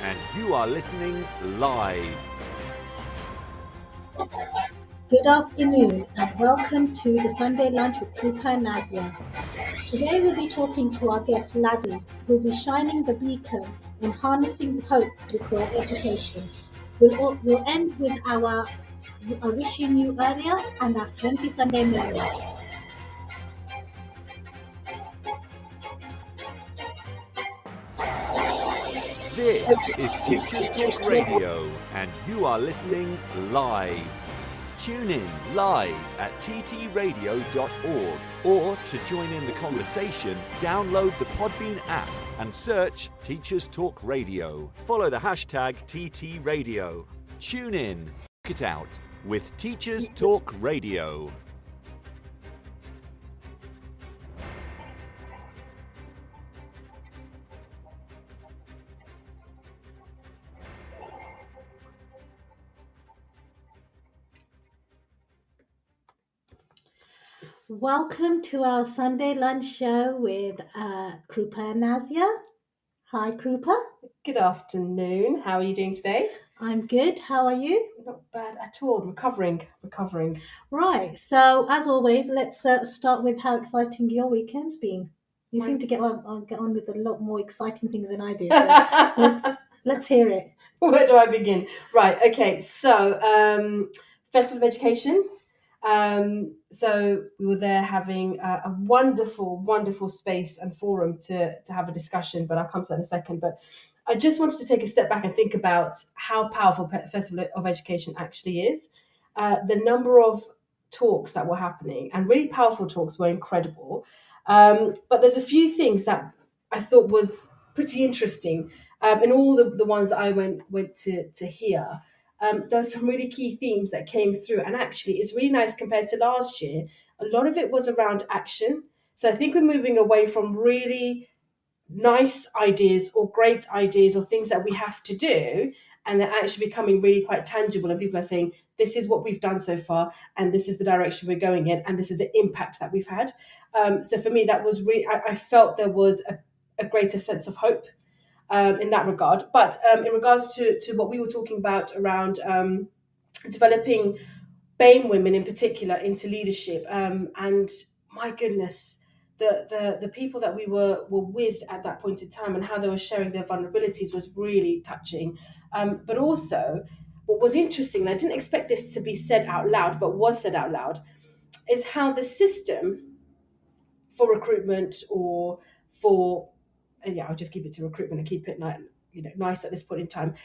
and you are listening live. Good afternoon and welcome to the Sunday Lunch with Krupa and Nazia. Today we'll be talking to our guest Laddie, who'll be shining the beacon on harnessing hope through career education. We'll end with our wishing you earlier and our Sprinty Sunday moment. This is Teachers Talk Radio, and you are listening live. Tune in live at ttradio.org, or to join in the conversation, download the Podbean app and search Teachers Talk Radio. Follow the hashtag TTRadio. Tune in, check it out with Teachers Talk Radio. Welcome to our Sunday lunch show with Krupa and Nazia. Hi, Krupa. Good afternoon. How are you doing today? I'm good. How are you? Not bad at all. Recovering. Right. So, as always, let's start with how exciting your weekend's been. You seem to get on with a lot more exciting things than I do. So let's hear it. Where do I begin? Right. Okay. So, Festival of Education. So we were there having a wonderful space and forum to have a discussion, but I'll come to that in a second. But I just wanted to take a step back and think about how powerful Festival of Education actually is. The number of talks that were happening, and really powerful talks, were incredible. But there's a few things that I thought was pretty interesting. In all the ones that I went to hear, there were some really key themes that came through. And actually, it's really nice compared to last year. A lot of it was around action. So I think we're moving away from really nice ideas or great ideas or things that we have to do, and they're actually becoming really quite tangible, and people are saying, this is what we've done so far, and this is the direction we're going in, and this is the impact that we've had. So for me, that was really, I felt there was a greater sense of hope in that regard. But in regards to what we were talking about around developing BAME women in particular into leadership, and my goodness, the people that we were with at that point in time and how they were sharing their vulnerabilities was really touching. But also, what was interesting, and I didn't expect this to be said out loud, but was said out loud, is how the system for recruitment or for, and yeah, I'll just keep it to recruitment and keep it nice at this point in time,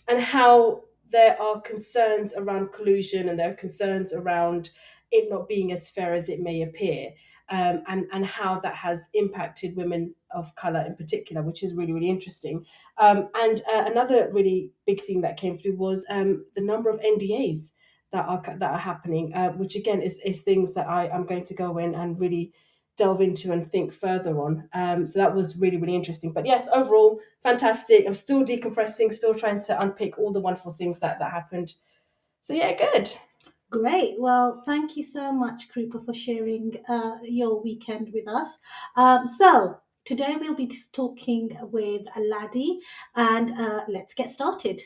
and how there are concerns around collusion, and there are concerns around it not being as fair as it may appear. And how that has impacted women of colour in particular, which is really, really interesting. And another really big thing that came through was the number of NDAs that are happening, which again is things that I am going to go in and really delve into and think further on. So that was really, really interesting. But yes, overall, fantastic. I'm still decompressing, still trying to unpick all the wonderful things that happened. So yeah, good. Great. Well, thank you so much, Krupa, for sharing your weekend with us. So today we'll be talking with Laddie, and let's get started.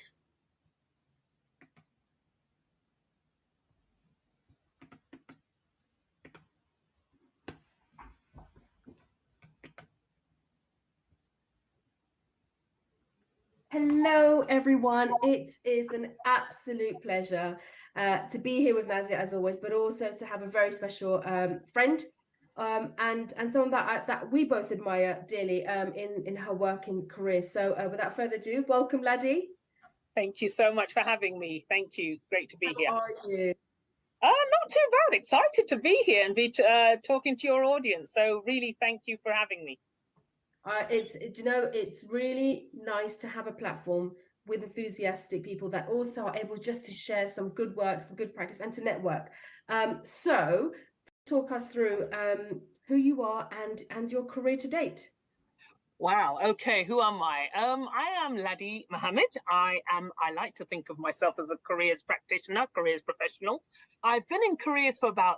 Hello, everyone. It is an absolute pleasure to be here with Nazia, as always, but also to have a very special friend and someone that we both admire dearly in her work and career. So without further ado, welcome, Laddie. Thank you so much for having me. Thank you. Great to be here. How are you? Not too bad. Excited to be here and be talking to your audience. So really, thank you for having me. It's really nice to have a platform with enthusiastic people that also are able just to share some good work, some good practice, and to network. So talk us through who you are and your career to date. Wow. Okay. Who am I? I am Laddie Mohammed. I like to think of myself as a careers practitioner, careers professional. I've been in careers for about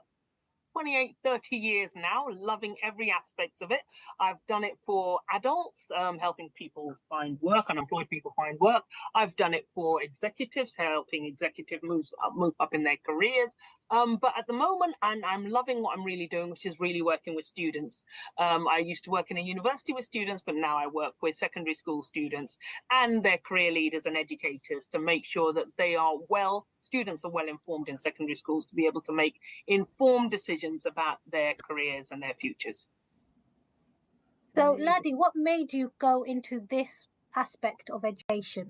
28, 30 years now, loving every aspect of it. I've done it for adults, helping people find work, unemployed people find work. I've done it for executives, helping executive move up in their careers. But at the moment, I'm loving what I'm really doing, which is really working with students. I used to work in a university with students, but now I work with secondary school students and their career leaders and educators to make sure that students are well informed in secondary schools to be able to make informed decisions about their careers and their futures. So, Laddie, what made you go into this aspect of education?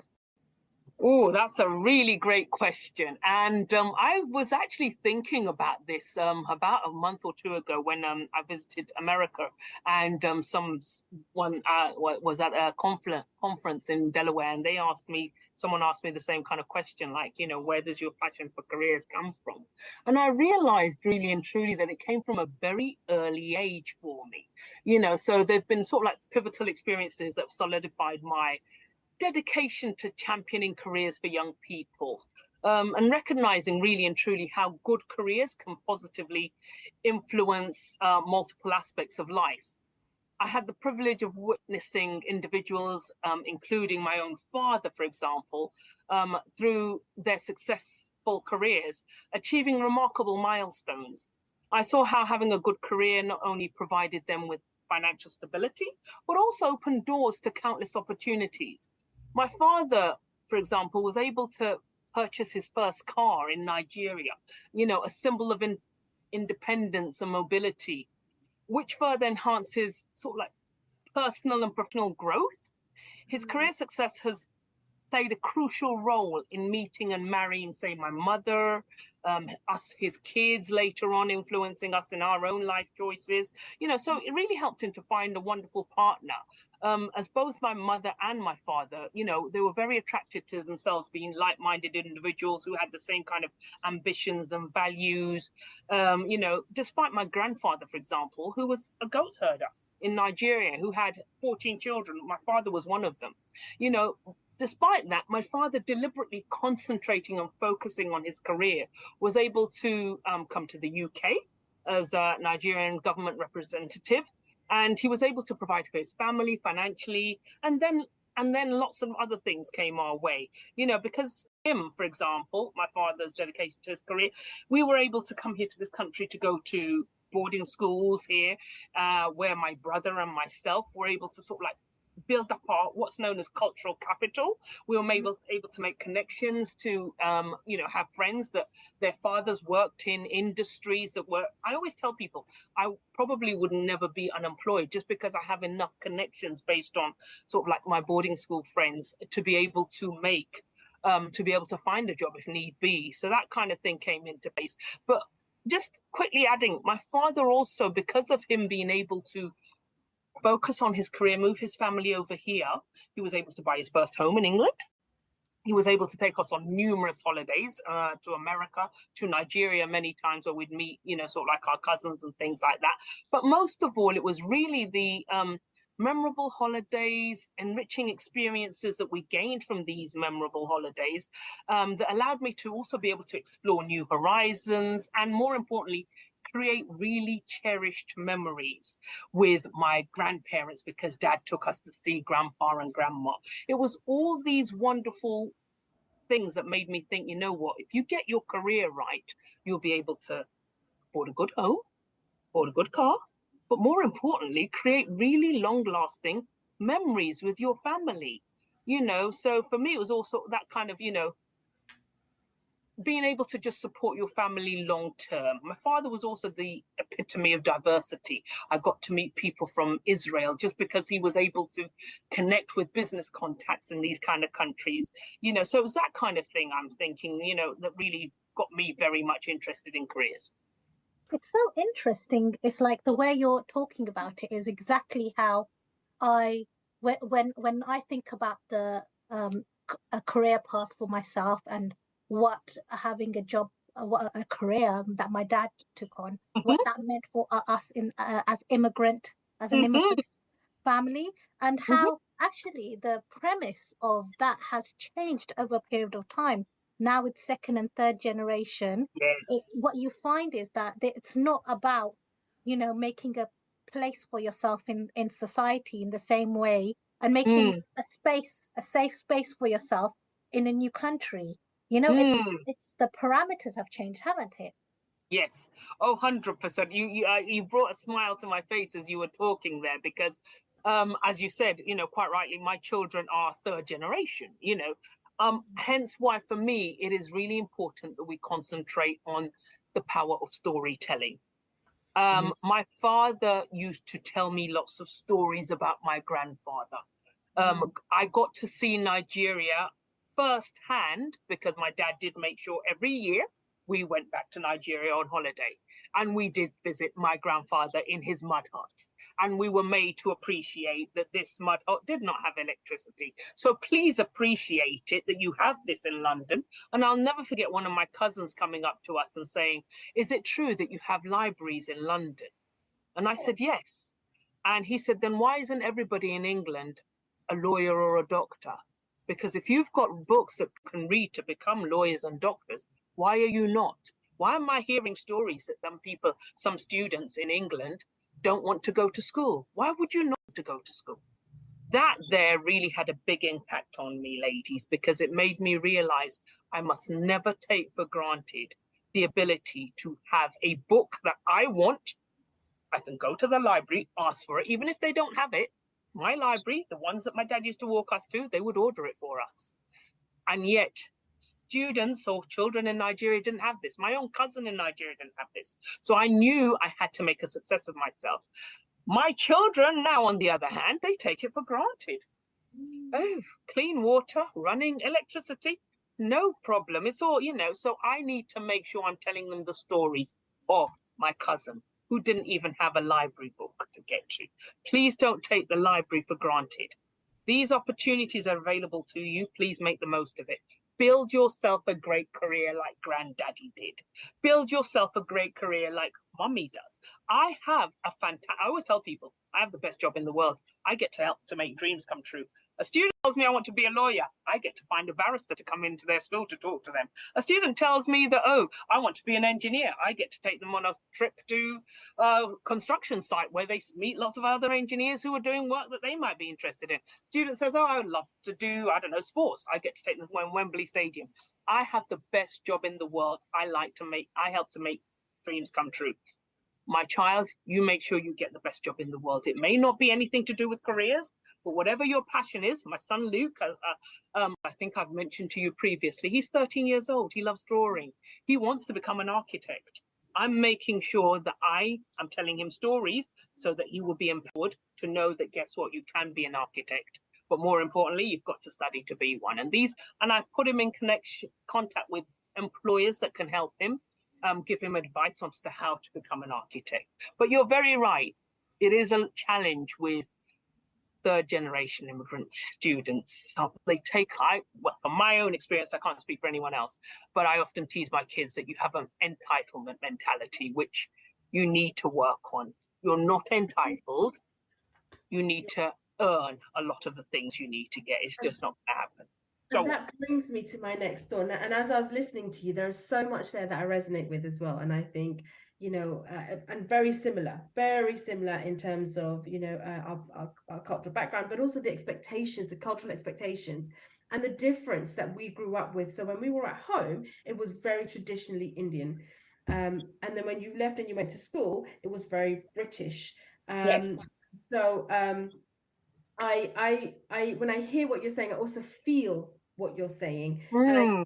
Oh, that's a really great question. And I was actually thinking about this about a month or two ago when I visited America, and someone was at a conference in Delaware, and someone asked me the same kind of question, like, where does your passion for careers come from? And I realized really and truly that it came from a very early age for me. So there've been sort of like pivotal experiences that have solidified my dedication to championing careers for young people, and recognizing really and truly how good careers can positively influence multiple aspects of life. I had the privilege of witnessing individuals, including my own father, for example, through their successful careers, achieving remarkable milestones. I saw how having a good career not only provided them with financial stability, but also opened doors to countless opportunities. My father, for example, was able to purchase his first car in Nigeria, a symbol of independence and mobility, which further enhanced his sort of like personal and professional growth. His career success has played a crucial role in meeting and marrying, say, my mother, us, his kids, later on influencing us in our own life choices. So it really helped him to find a wonderful partner. As both my mother and my father, they were very attracted to themselves being like-minded individuals who had the same kind of ambitions and values. Despite my grandfather, for example, who was a goat herder in Nigeria, who had 14 children. My father was one of them. Despite that, my father, deliberately concentrating on focusing on his career, was able to come to the UK as a Nigerian government representative, and he was able to provide for his family financially, and then lots of other things came our way. Because him, for example, my father's dedication to his career, we were able to come here to this country to go to boarding schools here, where my brother and myself were able to sort of like build up our what's known as cultural capital. We were able to make connections to have friends that their fathers worked in industries that were, I always tell people, I probably would never be unemployed just because I have enough connections based on sort of like my boarding school friends to be able to find a job if need be. So that kind of thing came into place. But just quickly adding, my father also, because of him being able to focus on his career, move his family over here, he was able to buy his first home in England. He was able to take us on numerous holidays to America, to Nigeria, many times where we'd meet, sort of like our cousins and things like that. But most of all, it was really the memorable holidays, enriching experiences that we gained from these memorable holidays that allowed me to also be able to explore new horizons and, more importantly, create really cherished memories with my grandparents, because Dad took us to see Grandpa and Grandma. It was all these wonderful things that made me think, if you get your career right, you'll be able to afford a good home, afford a good car, but more importantly, create really long-lasting memories with your family. So for me, it was also that kind of, being able to just support your family long term. My father was also the epitome of diversity. I got to meet people from Israel just because he was able to connect with business contacts in these kind of countries. So it was that kind of thing, I'm thinking, that really got me very much interested in careers. It's so interesting. It's like the way you're talking about it is exactly how when I think about a career path for myself and what having a job, what a career that my dad took on, what that meant for us as an immigrant family, and how actually the premise of that has changed over a period of time. now with second and third generation, Yes. what you find is that it's not about, making a place for yourself in society in the same way, and making Mm, a safe space for yourself in a new country. mm. It's the parameters have changed, haven't it? Yes. Oh, 100%. You brought a smile to my face as you were talking there, because as you said, quite rightly, my children are third generation, hence why for me it is really important that we concentrate on the power of storytelling. My father used to tell me lots of stories about my grandfather. I got to see Nigeria firsthand because my dad did make sure every year we went back to Nigeria on holiday, and we did visit my grandfather in his mud hut. And we were made to appreciate that this mud hut did not have electricity. So please appreciate it that you have this in London. And I'll never forget one of my cousins coming up to us and saying, "Is it true that you have libraries in London?" And I said, "Yes." And he said, "Then why isn't everybody in England a lawyer or a doctor? Because if you've got books that can read to become lawyers and doctors, why are you not? Why am I hearing stories that some students in England don't want to go to school? Why would you not want to go to school?" That there really had a big impact on me, ladies, because it made me realize I must never take for granted the ability to have a book that I want. I can go to the library, ask for it, even if they don't have it. My library, the ones that my dad used to walk us to, they would order it for us. And yet, students or children in Nigeria didn't have this. My own cousin in Nigeria didn't have this. So I knew I had to make a success of myself. My children now, on the other hand, they take it for granted. Oh, clean water, running electricity, no problem. It's all, so I need to make sure I'm telling them the stories of my cousin who didn't even have a library book to get to. Please don't take the library for granted. These opportunities are available to you. Please make the most of it. Build yourself a great career like Granddaddy did. Build yourself a great career like Mummy does. I always tell people, I have the best job in the world. I get to help to make dreams come true. A student tells me I want to be a lawyer. I get to find a barrister to come into their school to talk to them. A student tells me that, I want to be an engineer. I get to take them on a trip to a construction site where they meet lots of other engineers who are doing work that they might be interested in. Student says, I would love to do, sports. I get to take them to Wembley Stadium. I have the best job in the world. I help to make dreams come true. My child, you make sure you get the best job in the world. It may not be anything to do with careers, but whatever your passion is. My son Luke, I think I've mentioned to you previously, he's 13 years old. He loves drawing. He wants to become an architect. I'm making sure that I am telling him stories so that he will be empowered to know that, guess what, you can be an architect. But more importantly, you've got to study to be one. And I put him in contact with employers that can help him. Give him advice on to how to become an architect. But you're very right. It is a challenge with third generation immigrant students. From my own experience, I can't speak for anyone else, but I often tease my kids that you have an entitlement mentality, which you need to work on. You're not entitled. You need to earn a lot of the things you need to get. It's just not going to happen. And that brings me to my next thought. And as I was listening to you, there is so much there that I resonate with as well. And I think, and very similar in terms of, our cultural background, but also the expectations, the cultural expectations and the difference that we grew up with. So when we were at home, it was very traditionally Indian. And then when you left and you went to school, it was very British. Yes. So I when I hear what you're saying, I also feel what you're saying. And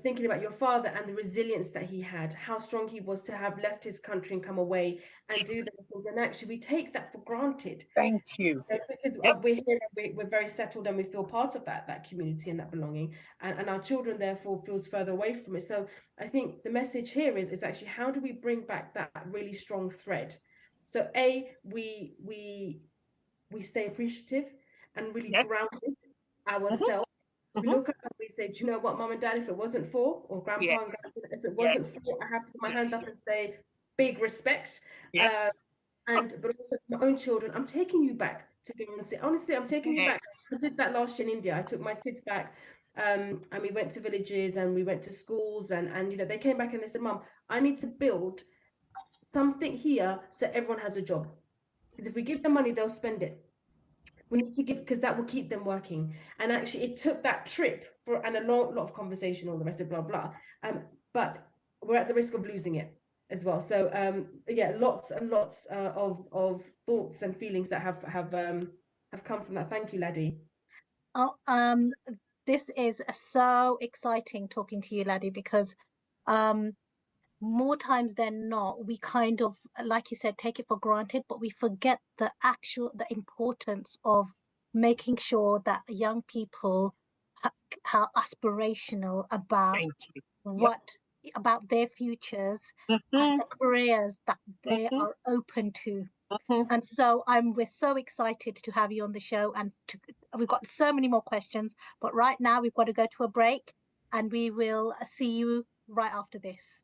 thinking about your father and the resilience that he had, how strong he was to have left his country and come away and do those things. And actually, we take that for granted. Thank you. Because we're here, we're very settled and we feel part of that community and that belonging. And our children, therefore, feels further away from it. So I think the message here is actually, how do we bring back that really strong thread? So we stay appreciative and really grounded ourselves. We look up and we say, do you know what, Mom and Dad, if it wasn't for, or Grandpa and Grandpa, if it wasn't for, I have to put my hands up and say, big respect. Yes. But also to my own children, I'm taking you back to Guernsey. Honestly, I'm taking you back. I did that last year in India. I took my kids back And we went to villages and we went to schools, and you know, they came back and they said, Mum, I need to build something here so everyone has a job. Because if we give them money, they'll spend it. We need to give, because that will keep them working. And actually, it took that trip and a lot of conversation, all the rest of blah blah. But we're at the risk of losing it as well. So yeah, lots and lots of thoughts and feelings that have come from that. Thank you, Laddie. Oh, this is so exciting talking to you, Laddie, because more times than not, we kind of, like you said, take it for granted, but we forget the importance of making sure that young people are aspirational about about their futures and the careers that they are open to. And so we're so excited to have you on the show, and we've got so many more questions, but right now we've got to go to a break, and we will see you right after this.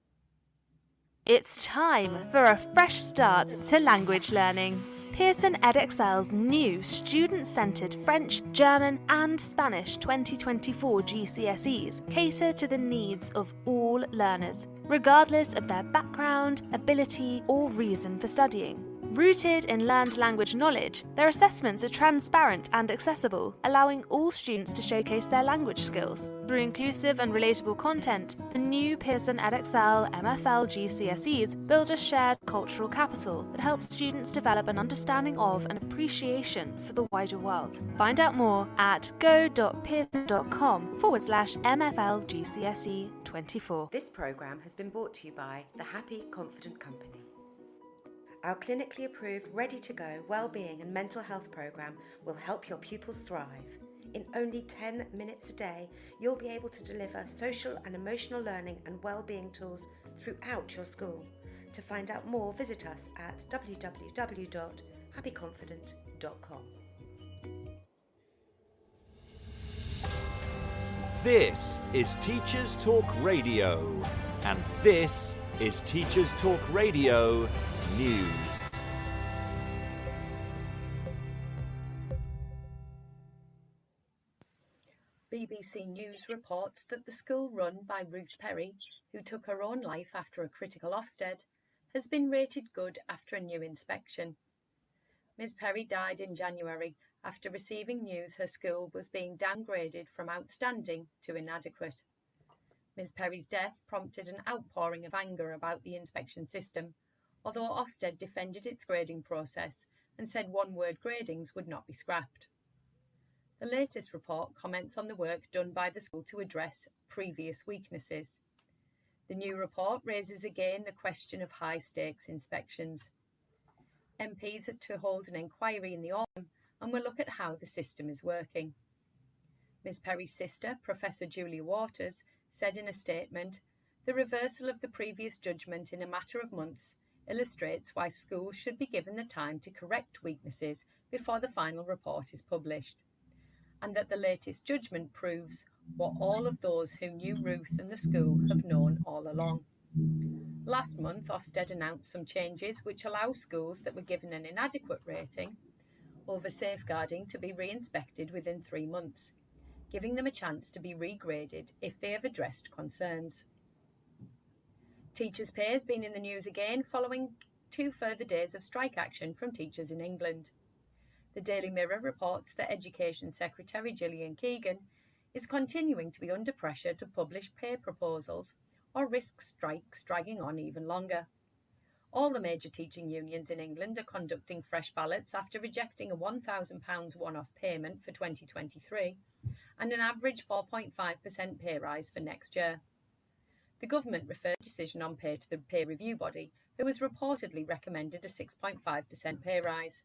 It's time for a fresh start to language learning. Pearson EdXL's new student-centred French, German and Spanish 2024 GCSEs cater to the needs of all learners, regardless of their background, ability or reason for studying. Rooted in learned language knowledge, their assessments are transparent and accessible, allowing all students to showcase their language skills. Through inclusive and relatable content, the new Pearson EdXL MFL GCSEs build a shared cultural capital that helps students develop an understanding of and appreciation for the wider world. Find out more at go.pearson.com/MFL GCSE 24. This programme has been brought to you by the Happy Confident Company. Our clinically approved, ready-to-go wellbeing and mental health programme will help your pupils thrive. In only 10 minutes a day, you'll be able to deliver social and emotional learning and wellbeing tools throughout your school. To find out more, visit us at www.happyconfident.com. This is Teachers Talk Radio, and this is Teachers Talk Radio News. BBC News reports that the school run by Ruth Perry, who took her own life after a critical Ofsted, has been rated good after a new inspection. Ms Perry died in January after receiving news her school was being downgraded from outstanding to inadequate. Ms Perry's death prompted an outpouring of anger about the inspection system, although Ofsted defended its grading process and said one-word gradings would not be scrapped. The latest report comments on the work done by the school to address previous weaknesses. The new report raises again the question of high-stakes inspections. MPs are to hold an inquiry in the autumn and will look at how the system is working. Ms Perry's sister, Professor Julia Waters, said in a statement, "The reversal of the previous judgment in a matter of months illustrates why schools should be given the time to correct weaknesses before the final report is published, and that the latest judgment proves what all of those who knew Ruth and the school have known all along." Last month, Ofsted announced some changes which allow schools that were given an inadequate rating over safeguarding to be re-inspected within 3 months, giving them a chance to be regraded if they have addressed concerns. Teachers' pay has been in the news again following 2 further days of strike action from teachers in England. The Daily Mirror reports that Education Secretary Gillian Keegan is continuing to be under pressure to publish pay proposals or risk strikes dragging on even longer. All the major teaching unions in England are conducting fresh ballots after rejecting a £1,000 one-off payment for 2023 and an average 4.5% pay rise for next year. The government referred the decision on pay to the pay review body, who has reportedly recommended a 6.5% pay rise,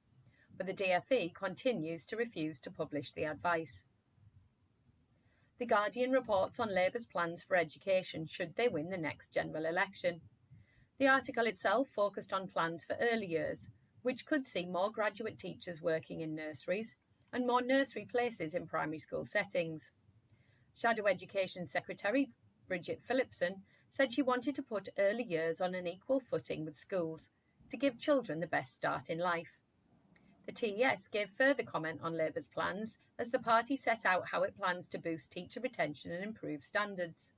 but the DfE continues to refuse to publish the advice. The Guardian reports on Labour's plans for education should they win the next general election. The article itself focused on plans for early years, which could see more graduate teachers working in nurseries and more nursery places in primary school settings. Shadow Education Secretary Bridget Phillipson said she wanted to put early years on an equal footing with schools to give children the best start in life. The TES gave further comment on Labour's plans as the party set out how it plans to boost teacher retention and improve standards.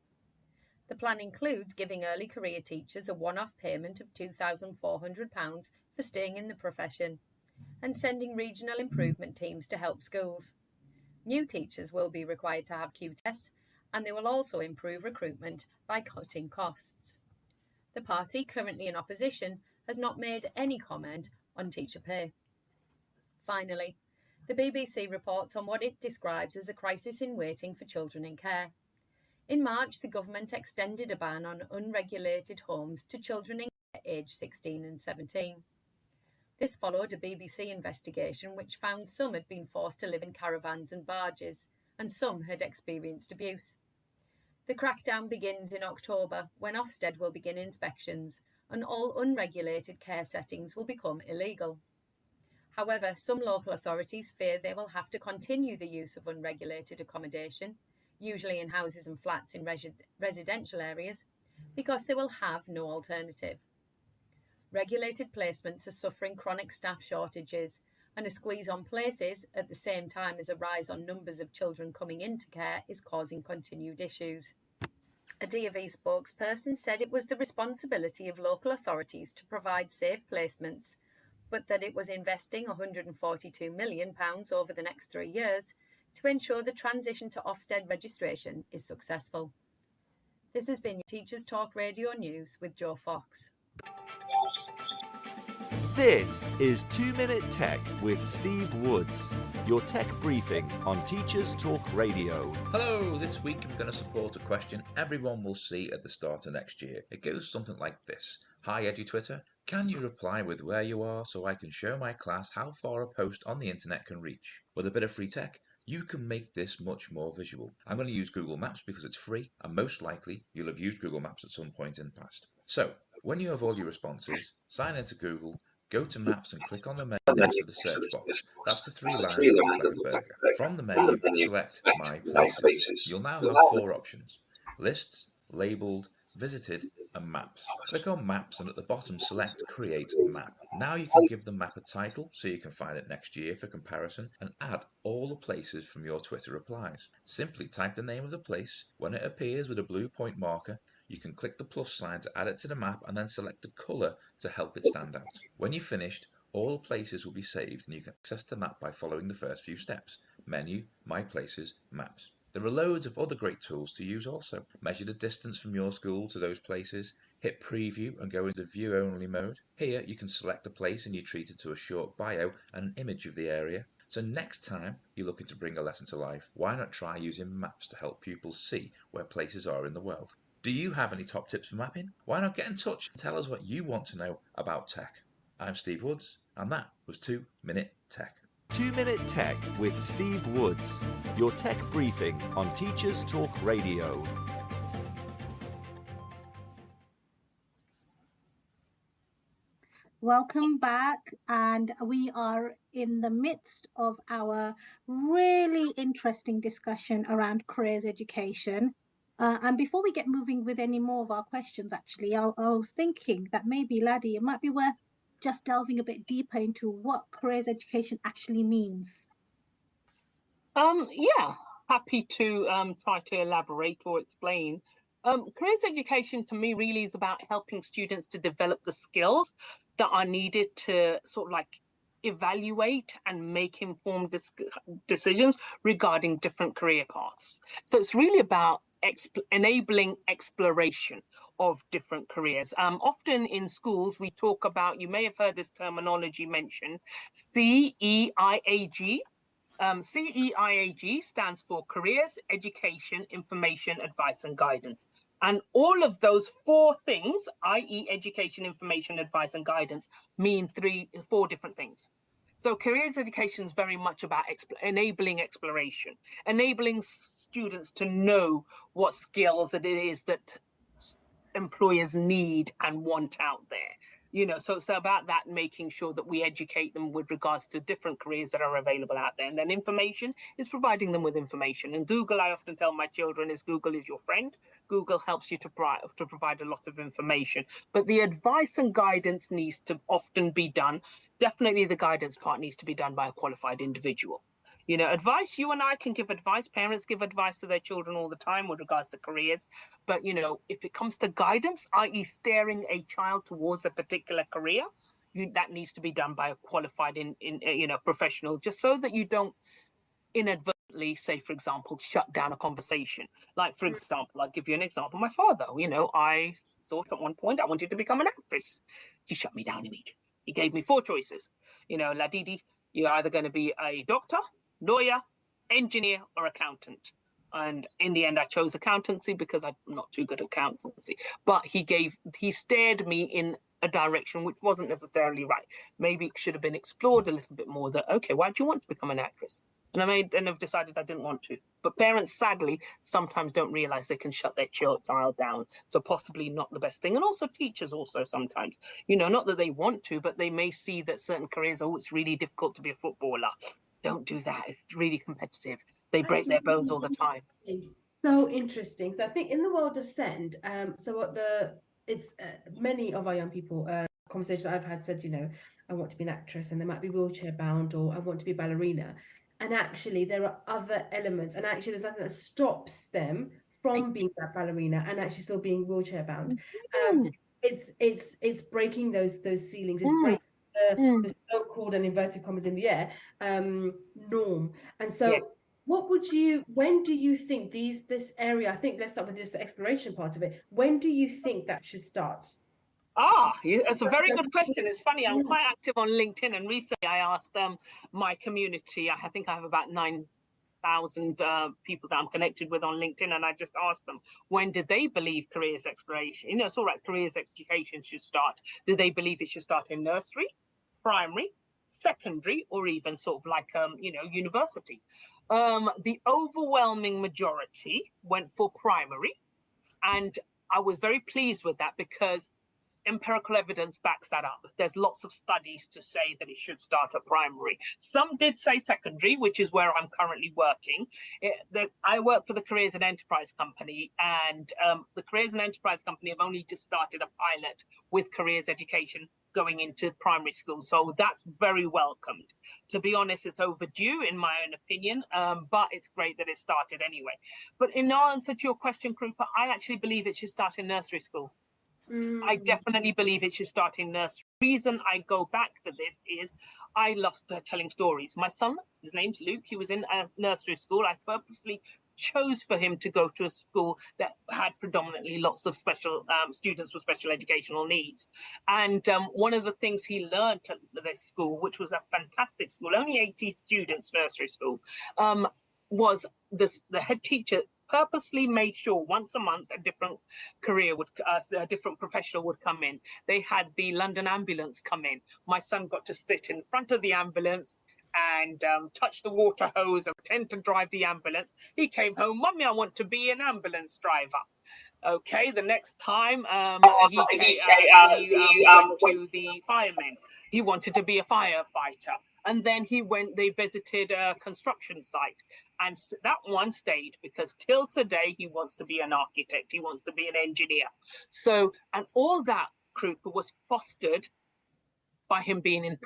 The plan includes giving early career teachers a one-off payment of £2,400 for staying in the profession and sending regional improvement teams to help schools. New teachers will be required to have QTS, and they will also improve recruitment by cutting costs. The party, currently in opposition, has not made any comment on teacher pay. Finally, the BBC reports on what it describes as a crisis in waiting for children in care. In March, the government extended a ban on unregulated homes to children in care aged 16 and 17. This followed a BBC investigation which found some had been forced to live in caravans and barges, and some had experienced abuse. The crackdown begins in October, when Ofsted will begin inspections, and all unregulated care settings will become illegal. However, some local authorities fear they will have to continue the use of unregulated accommodation, usually in houses and flats in residential areas, because they will have no alternative. Regulated placements are suffering chronic staff shortages, and a squeeze on places at the same time as a rise on numbers of children coming into care is causing continued issues. A DfE spokesperson said it was the responsibility of local authorities to provide safe placements, but that it was investing £142 million over the next 3 years to ensure the transition to Ofsted registration is successful. This has been Teachers Talk Radio News with Joe Fox. This is 2 Minute Tech with Steve Woods, your tech briefing on Teachers Talk Radio. Hello, this week I'm going to support a question everyone will see at the start of next year. It goes something like this. Hi EduTwitter, can you reply with where you are so I can show my class how far a post on the internet can reach? With a bit of free tech, you can make this much more visual. I'm going to use Google Maps because it's free, and most likely you'll have used Google Maps at some point in the past. So, when you have all your responses, sign into Google, go to Maps and click on the menu next to the search box. That's the 3 lines that look like a burger. From the menu, select My Places. You'll now have 4 options. Lists, Labelled, Visited, and Maps. Click on Maps and at the bottom select Create Map. Now you can give the map a title so you can find it next year for comparison and add all the places from your Twitter replies. Simply type the name of the place. When it appears with a blue point marker, you can click the plus sign to add it to the map and then select the colour to help it stand out. When you've finished, all the places will be saved and you can access the map by following the first few steps. Menu, My Places, Maps. There are loads of other great tools to use also. Measure the distance from your school to those places. Hit preview and go into view only mode. Here you can select a place and you treat it to a short bio and an image of the area. So next time you're looking to bring a lesson to life, why not try using maps to help pupils see where places are in the world? Do you have any top tips for mapping? Why not get in touch and tell us what you want to know about tech? I'm Steve Woods, and that was 2 Minute Tech. 2 Minute Tech with Steve Woods, your tech briefing on Teachers Talk Radio. Welcome back, and we are in the midst of our really interesting discussion around careers education. And before we get moving with any more of our questions, actually, I was thinking that maybe, Laddie, it might be worth just delving a bit deeper into what careers education actually means. Yeah, happy to try to elaborate or explain. Careers education to me really is about helping students to develop the skills that are needed to sort of like evaluate and make informed decisions regarding different career paths. So it's really about enabling exploration of different careers. Often in schools, we talk about, you may have heard this terminology mentioned, CEIAG. CEIAG stands for Careers, Education, Information, Advice and Guidance. And all of those 4 things, i.e. education, information, advice and guidance, mean 4 different things. So careers education is very much about enabling exploration, enabling students to know what skills it is that employers need and want out there. You know, so it's about that, making sure that we educate them with regards to different careers that are available out there. And then information is providing them with information. And Google, I often tell my children, is Google is your friend. Google helps you to provide a lot of information. But the advice and guidance needs to often be done definitely the guidance part needs to be done by a qualified individual. Advice, you and I can give advice. Parents give advice to their children all the time with regards to careers. But, if it comes to guidance, i.e. steering a child towards a particular career, that needs to be done by a qualified professional, just so that you don't inadvertently, say, for example, shut down a conversation. Like, for example, I'll give you an example. My father, I thought at one point I wanted to become an actress. He shut me down immediately. He gave me 4 choices. Ladidi, you're either going to be a doctor, lawyer, engineer, or accountant. And in the end, I chose accountancy because I'm not too good at accountancy. But he steered me in a direction which wasn't necessarily right. Maybe it should have been explored a little bit more that, okay, why do you want to become an actress? And I've decided I didn't want to. But parents, sadly, sometimes don't realize they can shut their child down. So possibly not the best thing. And also teachers also sometimes, not that they want to, but they may see that certain careers, it's really difficult to be a footballer. Don't do that. It's really competitive. They break their bones all the time. So interesting. So I think in the world of SEND, many of our young people, conversations I've had said, I want to be an actress, and they might be wheelchair bound, or I want to be a ballerina. And actually there are other elements, and actually there's nothing that stops them from being that ballerina and actually still being wheelchair bound. It's breaking those ceilings. It's breaking the so-called, and inverted commas in the air, norm. And so Yes. when do you think this area, I think let's start with just the exploration part of it. When do you think that should start? It's a very good question. It's funny, I'm quite active on LinkedIn, and recently I asked my community, I think I have about 9,000 people that I'm connected with on LinkedIn, and I just asked them, when did they believe careers exploration, it's all right, careers education should start? Do they believe it should start in nursery, primary, secondary, or even sort of like, university? The overwhelming majority went for primary, and I was very pleased with that because empirical evidence backs that up. There's lots of studies to say that it should start at primary. Some did say secondary, which is where I'm currently working. I work for the Careers and Enterprise Company, and the Careers and Enterprise Company have only just started a pilot with careers education going into primary school. So that's very welcomed. To be honest, it's overdue in my own opinion, but it's great that it started anyway. But in answer to your question, Krupa, I actually believe it should start in nursery school. I definitely believe it should start in nursery. The reason I go back to this is I love telling stories. My son, his name's Luke, he was in a nursery school. I purposely chose for him to go to a school that had predominantly lots of special students with special educational needs. And one of the things he learned at this school, which was a fantastic school, only 80 students nursery school, was the head teacher purposely made sure once a month a different a different professional would come in. They had the London ambulance come in. My son got to sit in front of the ambulance and touch the water hose and pretend to drive the ambulance. He came home, "Mummy, I want to be an ambulance driver." Okay, the next time he went to the firemen. He wanted to be a firefighter. And then they visited a construction site. And that one stayed because till today, he wants to be an architect. He wants to be an engineer. So, and all that, Krupa, was fostered by him being in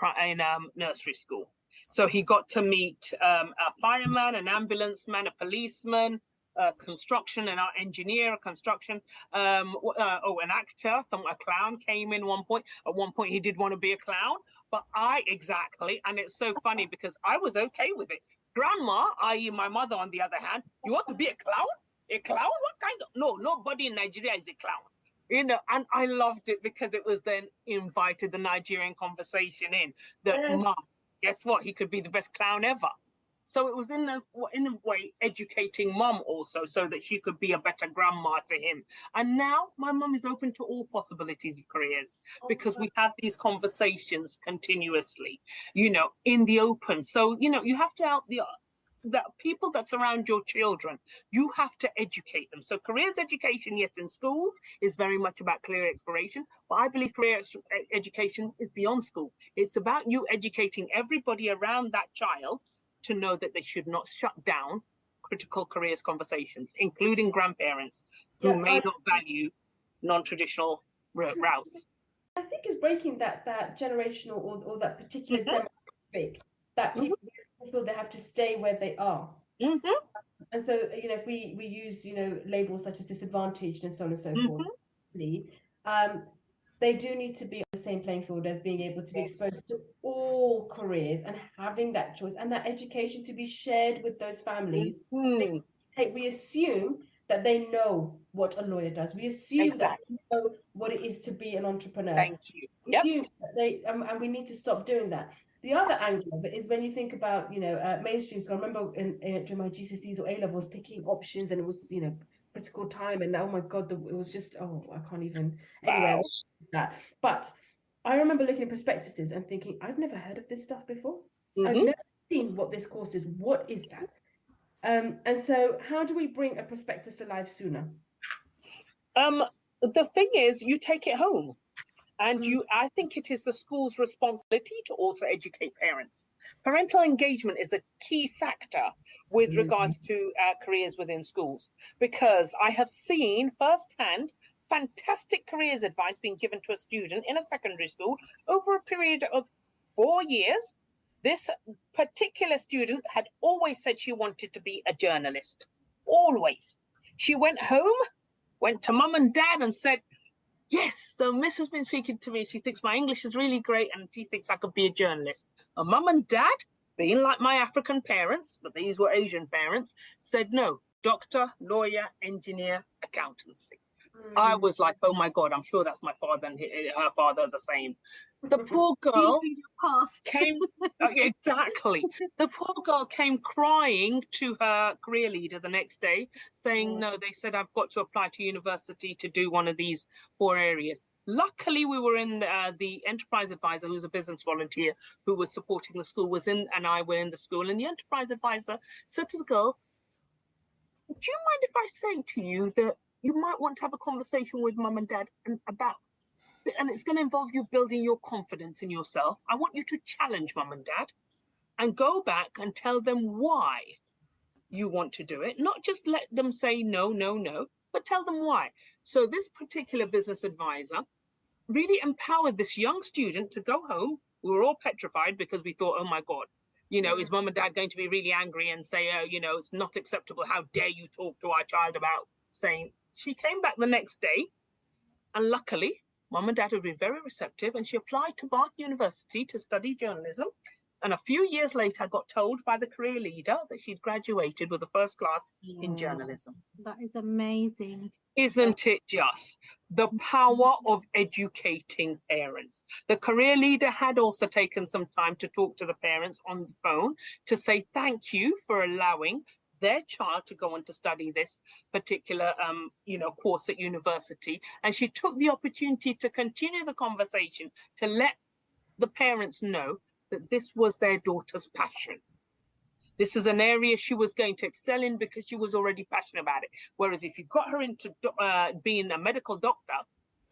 nursery school. So he got to meet a fireman, an ambulance man, a policeman, construction, an engineer, construction, an actor, a clown came in one point. At one point, he did want to be a clown, but and it's so funny because I was okay with it. Grandma, i.e. my mother, on the other hand, you want to be a clown? A clown? What kind of? No, nobody in Nigeria is a clown. And I loved it because it was then invited the Nigerian conversation in that, Mom, guess what? He could be the best clown ever. So it was in a way educating Mom also so that she could be a better grandma to him. And now my mum is open to all possibilities of careers because we have these conversations continuously, in the open. So, you have to help the people that surround your children. You have to educate them. So careers education, yes, in schools is very much about career exploration, but I believe career education is beyond school. It's about you educating everybody around that child to know that they should not shut down critical careers conversations, including grandparents who may not value non-traditional routes. I think it's breaking that generational or that particular demographic that people feel they have to stay where they are. And so, if we use, labels such as disadvantaged and so on and so forth, they do need to be on the same playing field as being able to be exposed to all careers and having that choice and that education to be shared with those families. We assume that they know what a lawyer does. We assume that they know what it is to be an entrepreneur. Thank you. Yep. And we need to stop doing that. The other angle of it is when you think about, mainstream school. I remember during my GCSEs or A-levels picking options, and it was, critical time, and oh my God, it was just, I can't even. Anyway, that. But I remember looking at prospectuses and thinking, I've never heard of this stuff before. I've never seen what this course is. What is that? And so how do we bring a prospectus alive sooner? The thing is, you take it home. And I think it is the school's responsibility to also educate parents. Parental engagement is a key factor with regards to careers within schools, because I have seen firsthand fantastic careers advice being given to a student in a secondary school over a period of 4 years. This particular student had always said she wanted to be a journalist. Always. She went home, went to mum and dad and said, yes, so Miss has been speaking to me. She thinks my English is really great and she thinks I could be a journalist. And mum and dad, being like my African parents, but these were Asian parents, said no, doctor, lawyer, engineer, accountancy. I was like, oh my God, I'm sure that's my father and her father are the same. The poor girl came, exactly. The poor girl came crying to her career leader the next day saying, no, they said I've got to apply to university to do one of these 4 areas. Luckily, we were in the enterprise advisor, who's a business volunteer who was supporting the school, and I were in the school. And the enterprise advisor said to the girl, do you mind if I say to you that you might want to have a conversation with mum and dad and it's going to involve you building your confidence in yourself. I want you to challenge mum and dad and go back and tell them why you want to do it. Not just let them say no, no, no, but tell them why. So this particular business advisor really empowered this young student to go home. We were all petrified because we thought, oh my God, is mum and dad going to be really angry and say, oh, it's not acceptable. How dare you talk to our child about saying. She came back the next day, and luckily, mum and dad had been very receptive, and she applied to Bath University to study journalism. And a few years later, I got told by the career leader that she'd graduated with a first class in journalism. That is amazing. Isn't it just the power of educating parents? The career leader had also taken some time to talk to the parents on the phone to say thank you for allowing their child to go on to study this particular, course at university. And she took the opportunity to continue the conversation to let the parents know that this was their daughter's passion. This is an area she was going to excel in because she was already passionate about it. Whereas if you got her into being a medical doctor,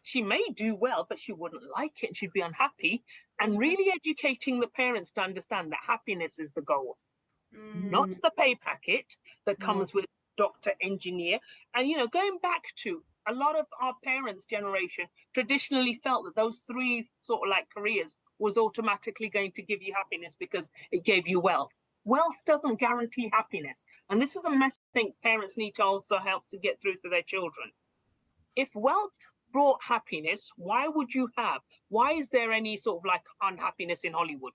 she may do well, but she wouldn't like it and she'd be unhappy. And really educating the parents to understand that happiness is the goal. Not the pay packet that comes with doctor, engineer. And, going back to a lot of our parents' generation traditionally felt that those 3 sort of like careers was automatically going to give you happiness because it gave you wealth. Wealth doesn't guarantee happiness. And this is a message I think parents need to also help to get through to their children. If wealth brought happiness, why is there any sort of like unhappiness in Hollywood?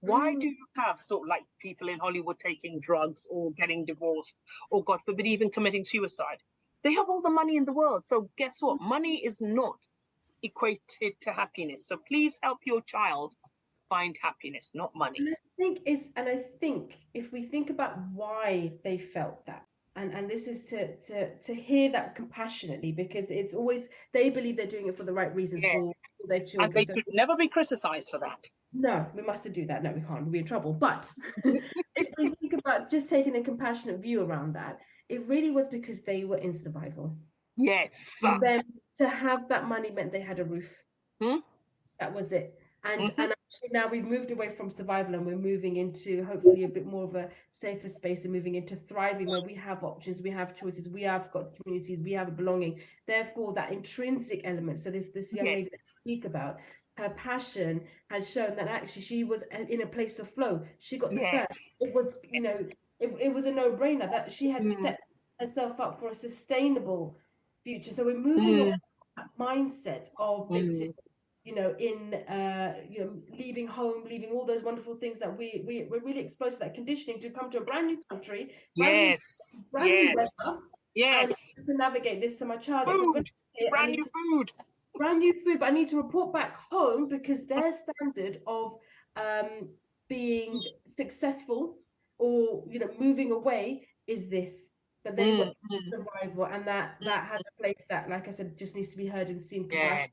Why do you have sort of like people in Hollywood taking drugs or getting divorced or, God forbid, even committing suicide? They have all the money in the world. So guess what? Money is not equated to happiness. So please help your child find happiness, not money. And I think if we think about why they felt that, and this is to hear that compassionately, because it's always, they believe they're doing it for the right reasons for their children. And they should never be criticized for that. No, we mustn't do that. No, we can't. We'll be in trouble. But if we think about just taking a compassionate view around that, it really was because they were in survival. Yes. And then to have that money meant they had a roof. Hmm? That was it. And actually now we've moved away from survival and we're moving into hopefully a bit more of a safer space and moving into thriving, where we have options, we have choices, we have got communities, we have a belonging. Therefore, that intrinsic element. So this young lady that I speak about, her passion has shown that actually she was in a place of flow. She got the first. It was, it was a no-brainer that she had set herself up for a sustainable future. So we're moving away from that mindset of victim, leaving home, leaving all those wonderful things that we're really exposed to, that conditioning to come to a brand new country, brand new weather, and to navigate this. To my child, brand new food, but I need to report back home because their standard of being successful or moving away is this. But they've got survival, and that has a place that, like I said, just needs to be heard and seen compassion.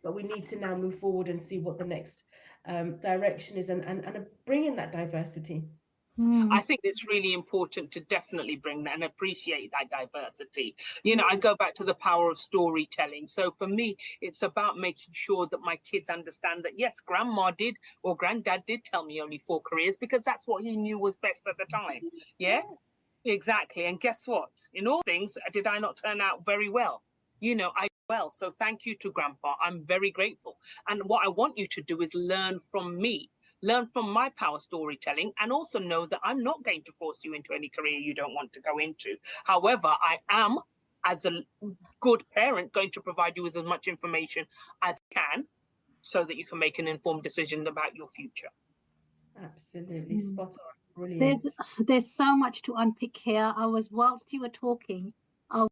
But we need to now move forward and see what the next direction is, and bring in that diversity. I think it's really important to definitely bring that and appreciate that diversity. I go back to the power of storytelling. So for me, it's about making sure that my kids understand that, yes, grandma did or granddad did tell me only 4 careers because that's what he knew was best at the time. Yeah, exactly. And guess what? In all things, did I not turn out very well? So thank you to Grandpa. I'm very grateful. And what I want you to do is learn from me. Learn from my power storytelling, and also know that I'm not going to force you into any career you don't want to go into. However, I am, as a good parent, going to provide you with as much information as I can so that you can make an informed decision about your future. Absolutely spot on. Brilliant. There's so much to unpick here. Whilst you were talking, I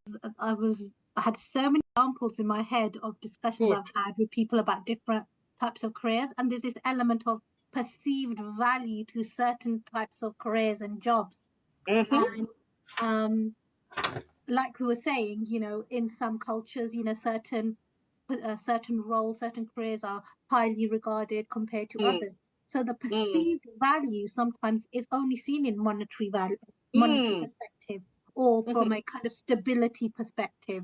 had so many examples in my head of discussions I've had with people about different types of careers, and there's this element of perceived value to certain types of careers and jobs. And like we were saying, in some cultures, certain roles, certain careers are highly regarded compared to others. So the perceived value sometimes is only seen in monetary perspective, or from a kind of stability perspective.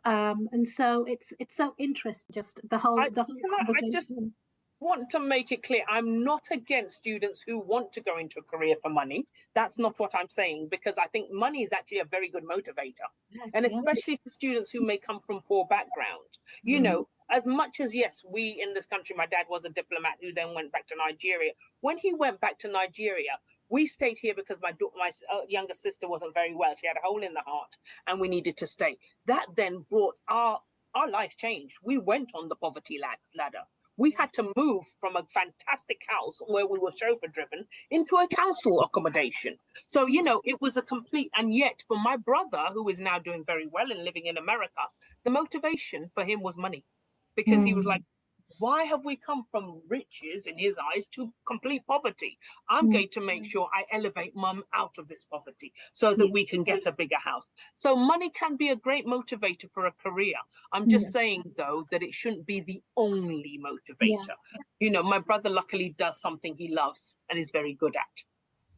And so it's so interesting, just the whole conversation. Want to make it clear, I'm not against students who want to go into a career for money. That's not what I'm saying, because I think money is actually a very good motivator. And especially for students who may come from poor backgrounds. As much as, yes, we in this country, my dad was a diplomat who then went back to Nigeria. When he went back to Nigeria, we stayed here because my younger sister wasn't very well. She had a hole in the heart and we needed to stay. That then brought our life changed. We went on the poverty ladder. We had to move from a fantastic house where we were chauffeur driven into a council accommodation. So, it was a complete, and yet for my brother, who is now doing very well and living in America, the motivation for him was money, because he was like, why have we come from riches in his eyes to complete poverty? I'm going to make sure I elevate mum out of this poverty so that we can get a bigger house. So money can be a great motivator for a career. I'm just saying, though, that it shouldn't be the only motivator. My brother luckily does something he loves and is very good at.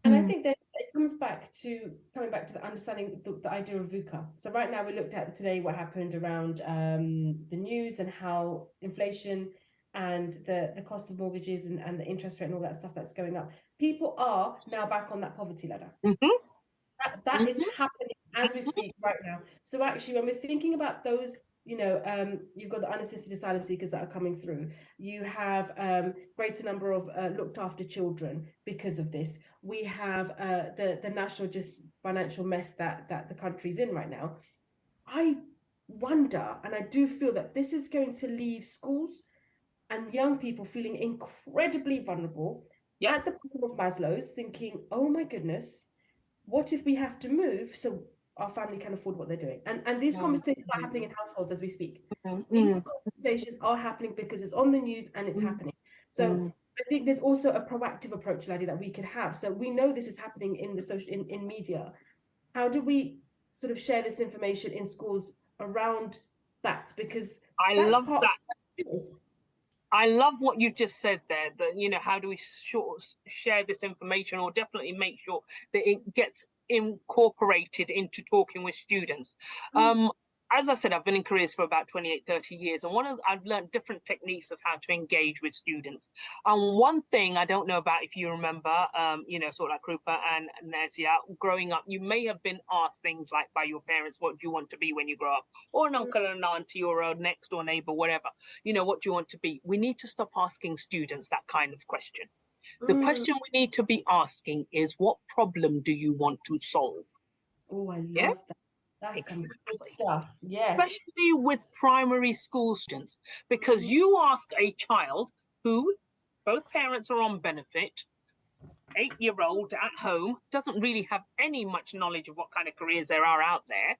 And I think it comes back to the understanding the idea of VUCA. So right now we looked at today what happened around the news and how inflation and the cost of mortgages and the interest rate and all that stuff that's going up. People are now back on that poverty ladder. That is happening as we speak right now. So actually, when we're thinking about those, you've got the unassisted asylum seekers that are coming through. You have greater number of looked after children because of this. We have the national just financial mess that the country's in right now. I wonder, and I do feel that this is going to leave schools and young people feeling incredibly vulnerable at the bottom of Maslow's, thinking, oh my goodness, what if we have to move so our family can afford what they're doing? And these conversations are happening in households as we speak. These conversations are happening because it's on the news and it's happening. So I think there's also a proactive approach, Laddie, that we could have. So we know this is happening in the in media. How do we sort of share this information in schools around that? Because I love that. I love what you've just said there, that, how do we share this information, or definitely make sure that it gets incorporated into talking with students. I as I said, I've been in careers for about 28, 30 years. And I've learned different techniques of how to engage with students. And one thing I don't know about, if you remember, sort of like Krupa and Nazia, growing up, you may have been asked things like by your parents, what do you want to be when you grow up? Or an uncle and auntie or a next door neighbor, whatever. What do you want to be? We need to stop asking students that kind of question. The question we need to be asking is, what problem do you want to solve? Oh, I love that. That's some good stuff. Yes. Especially with primary school students, because you ask a child who both parents are on benefit, 8-year-old at home, doesn't really have any much knowledge of what kind of careers there are out there.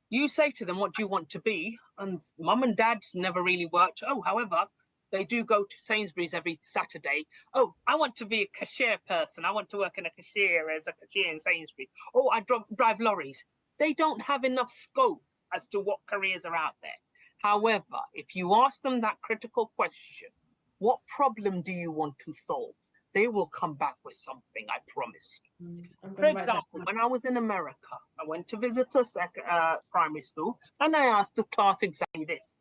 You say to them, what do you want to be? And mum and dad never really worked. Oh, however, they do go to Sainsbury's every Saturday. Oh, I want to be a cashier person. I want to work in a cashier as a cashier in Sainsbury's. Oh, I drive lorries. They don't have enough scope as to what careers are out there. However, if you ask them that critical question, what problem do you want to solve? They will come back with something, I promise you. For example, when I was in America, I went to visit a primary school, and I asked the class exactly this.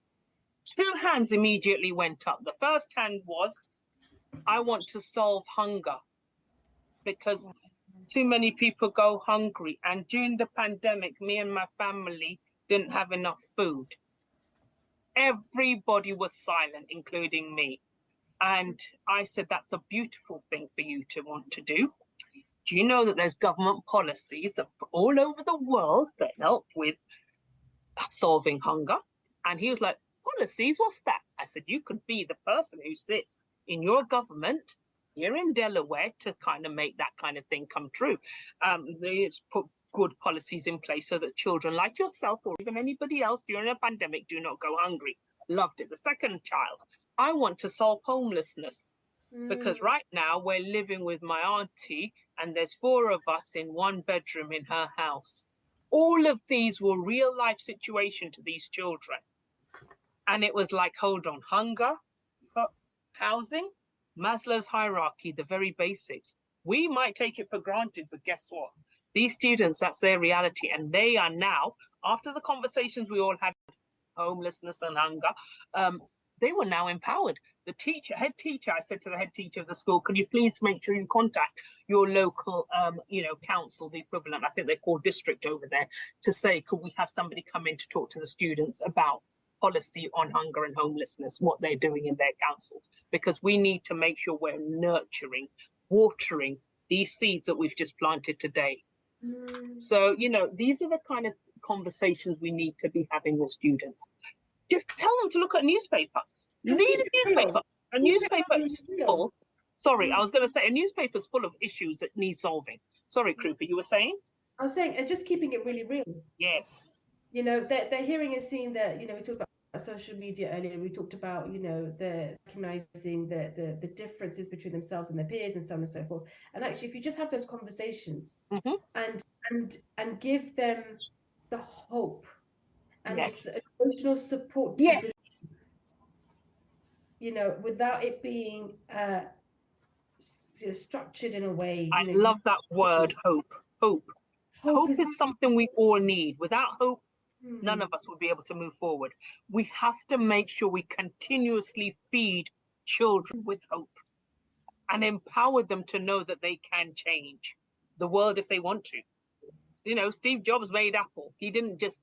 2 hands immediately went up. The first hand was, I want to solve hunger, because too many people go hungry. And during the pandemic, me and my family didn't have enough food. Everybody was silent, including me. And I said, that's a beautiful thing for you to want to do. Do you know that there's government policies all over the world that help with solving hunger? And he was like, policies, what's that? I said, you could be the person who sits in your government here in Delaware to kind of make that kind of thing come true. It's put good policies in place so that children like yourself or even anybody else during a pandemic do not go hungry. Loved it. The second child, I want to solve homelessness, because right now we're living with my auntie and there's 4 of us in 1 bedroom in her house. All of these were real life situation to these children. And it was like, hold on, hunger, housing, Maslow's hierarchy, the very basics. We might take it for granted, but guess what? These students, that's their reality. And they are now, after the conversations we all had, homelessness and hunger, they were now empowered. The head teacher, I said to the head teacher of the school, can you please make sure you contact your local, council, the equivalent, I think they're called district over there, to say, could we have somebody come in to talk to the students about policy on hunger and homelessness, what they're doing in their councils, because we need to make sure we're nurturing, watering these seeds that we've just planted today. So, these are the kind of conversations we need to be having with students. Just tell them to look at a newspaper. You need a newspaper. A newspaper is full. Sorry, I was going to say a newspaper is full of issues that need solving. Sorry, Krupa, you were saying? I was saying, and just keeping it really real. Yes. They're hearing and seeing that, we talked about social media earlier. We talked about, the recognizing the differences between themselves and their peers and so on and so forth. And actually, if you just have those conversations and give them the hope and the emotional support, without it being structured in a way. I love that word, hope. Hope is something we all need. Without hope, none of us will be able to move forward. We have to make sure we continuously feed children with hope and empower them to know that they can change the world if they want to. Steve Jobs made Apple. He didn't just,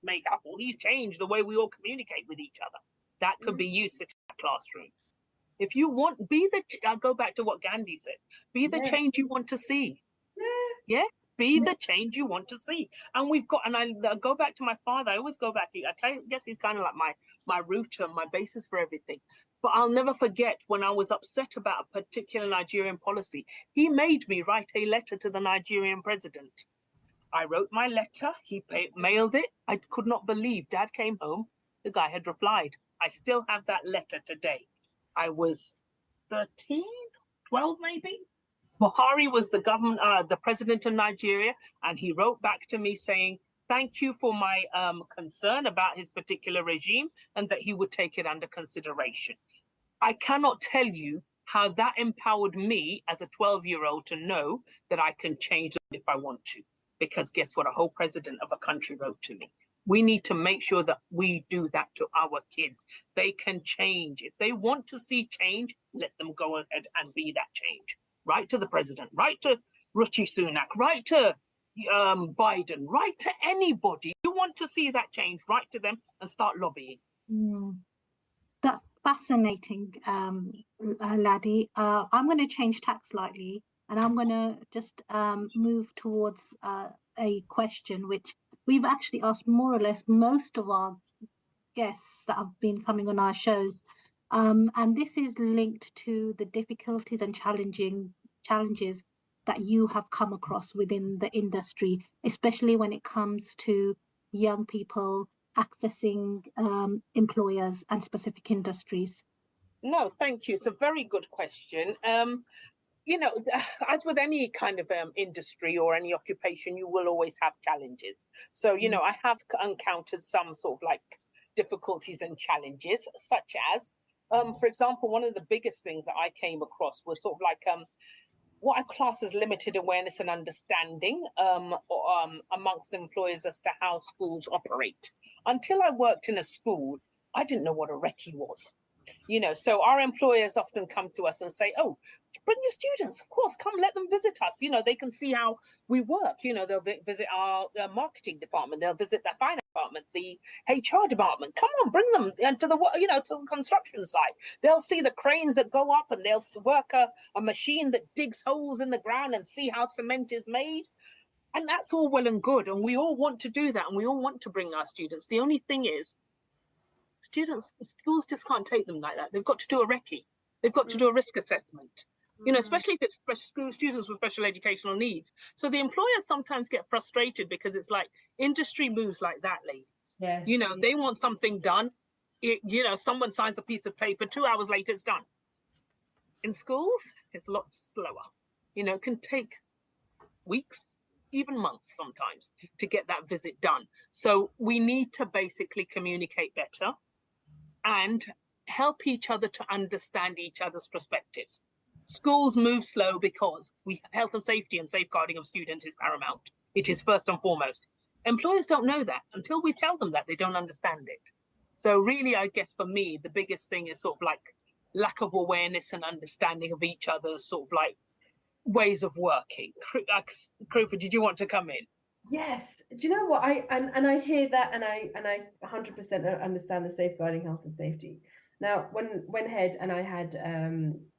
make Apple. He's changed the way we all communicate with each other. That could be you sitting in a classroom. If you want, I'll go back to what Gandhi said, be the change you want to see. Yeah. Be the change you want to see. And I go back to my father. I always go back. I guess he's kind of like my router, my basis for everything. But I'll never forget when I was upset about a particular Nigerian policy. He made me write a letter to the Nigerian president. I wrote my letter. He mailed it. I could not believe. Dad came home. The guy had replied. I still have that letter today. I was 13, 12 maybe. Buhari was the president of Nigeria, and he wrote back to me saying, thank you for my concern about his particular regime and that he would take it under consideration. I cannot tell you how that empowered me as a 12-year-old to know that I can change if I want to. Because guess what? A whole president of a country wrote to me. We need to make sure that we do that to our kids. They can change. If they want to see change, let them go ahead and be that change. Write to the president, write to Rishi Sunak, write to Biden, write to anybody. You want to see that change, write to them and start lobbying. That's fascinating, Laddie. I'm going to change tack slightly, and I'm going to just move towards a question which we've actually asked more or less most of our guests that have been coming on our shows. And this is linked to the difficulties and challenges that you have come across within the industry, especially when it comes to young people accessing employers and specific industries. No, thank you. It's a very good question. As with any kind of industry or any occupation, you will always have challenges. So, I have encountered some sort of like difficulties and challenges, such as, for example, one of the biggest things that I came across was sort of like what I class as limited awareness and understanding amongst employers as to how schools operate. Until I worked in a school, I didn't know what a recce was. So our employers often come to us and say, oh, bring your students, of course, come let them visit us. They can see how we work. They'll visit our marketing department, they'll visit the finance department, the HR department. Come on, bring them to the to the construction site. They'll see the cranes that go up and they'll work a machine that digs holes in the ground and see how cement is made. And that's all well and good. And we all want to do that. And we all want to bring our students. The only thing is, schools just can't take them like that. They've got to do a recce. They've got to do a risk assessment, especially if it's students with special educational needs. So the employers sometimes get frustrated because it's like industry moves like that, ladies. Yes. They want something done. Someone signs a piece of paper, 2 hours later, it's done. In schools, it's a lot slower. It can take weeks, even months sometimes, to get that visit done. So we need to basically communicate better and help each other to understand each other's perspectives. Schools move slow because health and safety and safeguarding of students is paramount. It is first and foremost. Employers don't know that. Until we tell them that, they don't understand it. So really, I guess for me, the biggest thing is sort of like lack of awareness and understanding of each other's sort of like ways of working. Krupa, did you want to come in? Yes. Do you know what I hear that and I 100% understand the safeguarding health and safety. Now, when head and I had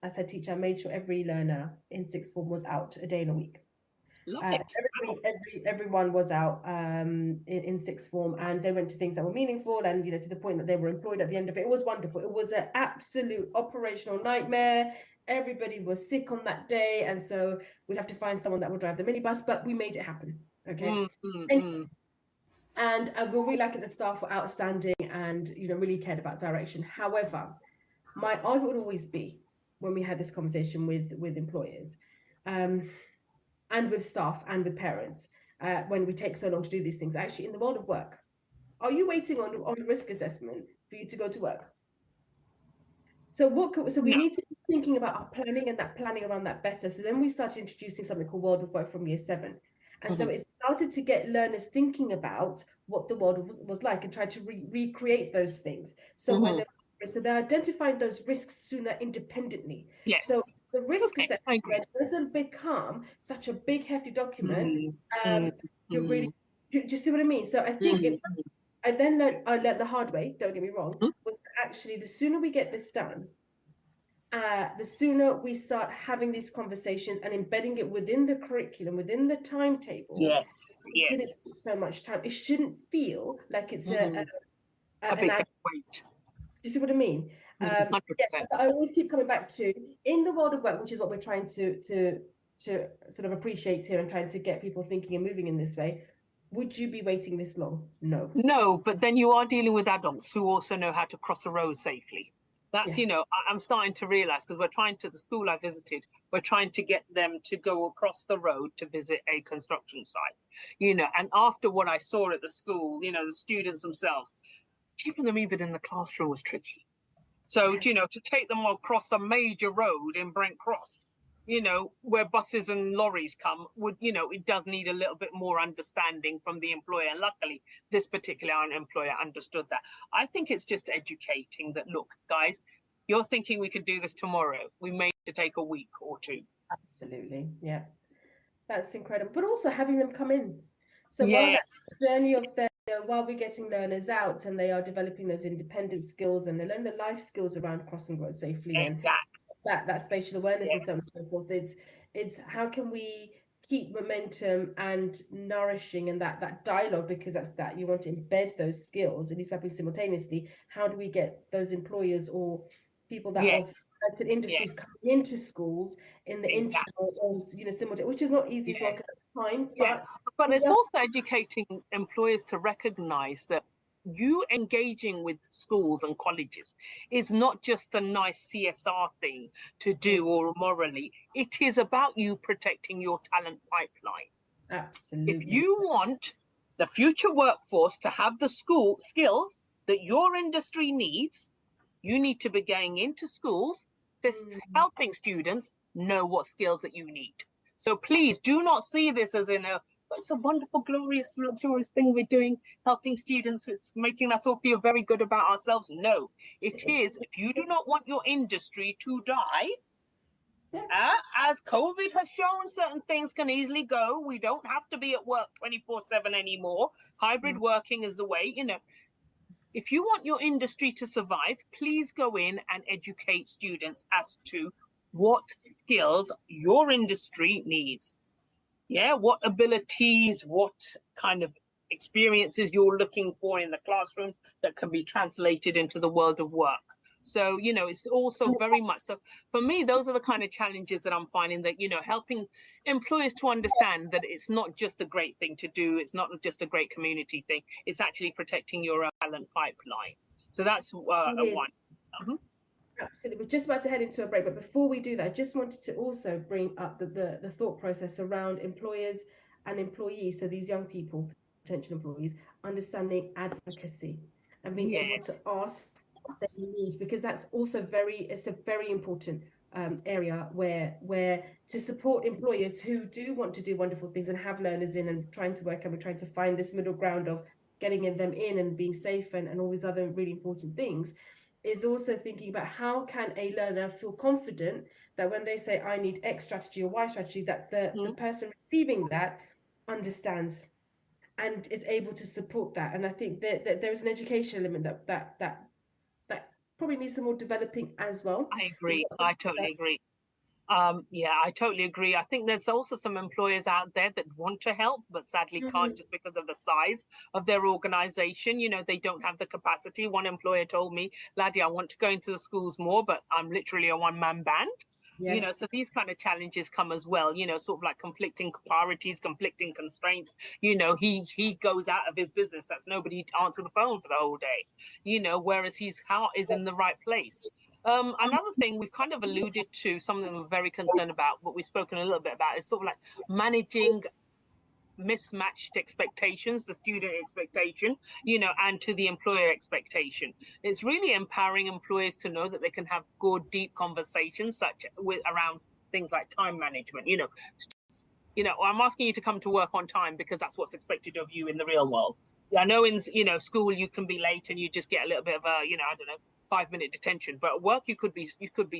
as head teacher, I made sure every learner in sixth form was out a day in a week. Love it. Everyone was out in sixth form, and they went to things that were meaningful, and to the point that they were employed at the end of it. It was wonderful. It was an absolute operational nightmare. Everybody was sick on that day, and so we'd have to find someone that would drive the minibus, but we made it happen. Okay. And we're really lucky the staff were outstanding and really cared about direction. However, my argument would always be, when we had this conversation with employers and with staff and with parents, when we take so long to do these things, actually in the world of work, are you waiting on risk assessment for you to go to work? So we need to be thinking about our planning and that planning around that better. So then we started introducing something called World of Work from year 7. And so it started to get learners thinking about what the world was like and try to recreate those things. So so they're identifying those risks sooner independently. Yes. So the risk assessment doesn't become such a big hefty document. You really, do you see what I mean? So I think I learned the hard way, don't get me wrong, was actually the sooner we get this done, the sooner we start having these conversations and embedding it within the curriculum, within the timetable. Yes. So much time. It shouldn't feel like it's a big weight. Do you see what I mean? 100%. I always keep coming back to, in the world of work, which is what we're trying to sort of appreciate here and trying to get people thinking and moving in this way. Would you be waiting this long? No, but then you are dealing with adults who also know how to cross a road safely. That's, I'm starting to realize, because the school I visited, we're trying to get them to go across the road to visit a construction site, and after what I saw at the school, the students themselves, keeping them even in the classroom was tricky. So, to take them across a major road in Brent Cross, where buses and lorries come, it does need a little bit more understanding from the employer. And luckily, this particular employer understood that. I think it's just educating that, look, guys, you're thinking we could do this tomorrow. We may have to take a week or two. Absolutely. Yeah. That's incredible. But also having them come in. So while Yes. that journey of their, while we're getting learners out and they are developing those independent skills and they learn the life skills around crossing roads safely Exactly. and that spatial awareness Yeah. and so on and so forth. It's how can we keep momentum and nourishing and that dialogue, because that's that you want to embed those skills, at least happening simultaneously. How do we get those employers or people that Yes. are certain industries Yes. coming into schools in the Exactly. interim or simultaneously, which is not easy as well Yeah. because of time, Yes, but but it's also educating employers to recognize that you engaging with schools and colleges is not just a nice CSR thing to do or morally. It is about you protecting your talent pipeline. absolutely. If you want the future workforce to have the skills that your industry needs, you need to be going into schools, helping students know what skills that you need. So please do not see this as it's a wonderful, glorious, luxurious thing we're doing, helping students, it's making us all feel very good about ourselves. No, it is, if you do not want your industry to die, as COVID has shown, certain things can easily go. We don't have to be at work 24/7 anymore. Hybrid working is the way, If you want your industry to survive, please go in and educate students as to what skills your industry needs. Yeah, what abilities, what kind of experiences you're looking for in the classroom that can be translated into the world of work. So, it's also very much so for me, those are the kind of challenges that I'm finding that, helping employers to understand that it's not just a great thing to do. It's not just a great community thing. It's actually protecting your talent pipeline. So that's one. Absolutely. We're just about to head into a break, but before we do that, I just wanted to also bring up the thought process around employers and employees. So these young people, potential employees, understanding advocacy and being able to ask what they need, because that's also it's a very important area where to support employers who do want to do wonderful things and have learners in and trying to work, and we're trying to find this middle ground of getting them in and being safe and all these other really important things, is also thinking about how can a learner feel confident that when they say I need X strategy or Y strategy, that the person receiving that understands and is able to support that. And I think that there is an education element that probably needs some more developing as well. I agree. I totally agree. I totally agree. I think there's also some employers out there that want to help, but sadly can't just because of the size of their organization. They don't have the capacity. One employer told me, Laddie, I want to go into the schools more, but I'm literally a one-man band. So these kind of challenges come as well, sort of like conflicting priorities, conflicting constraints. He goes out of his business. That's nobody to answer the phone for the whole day, whereas his heart is in the right place. Another thing we've kind of alluded to, something we're very concerned about, what we've spoken a little bit about, is sort of like managing mismatched expectations, the student expectation, and to the employer expectation. It's really empowering employers to know that they can have good, deep conversations around things like time management. I'm asking you to come to work on time because that's what's expected of you in the real world. I know in school you can be late and you just get a little bit of a 5-minute detention, but at work you could be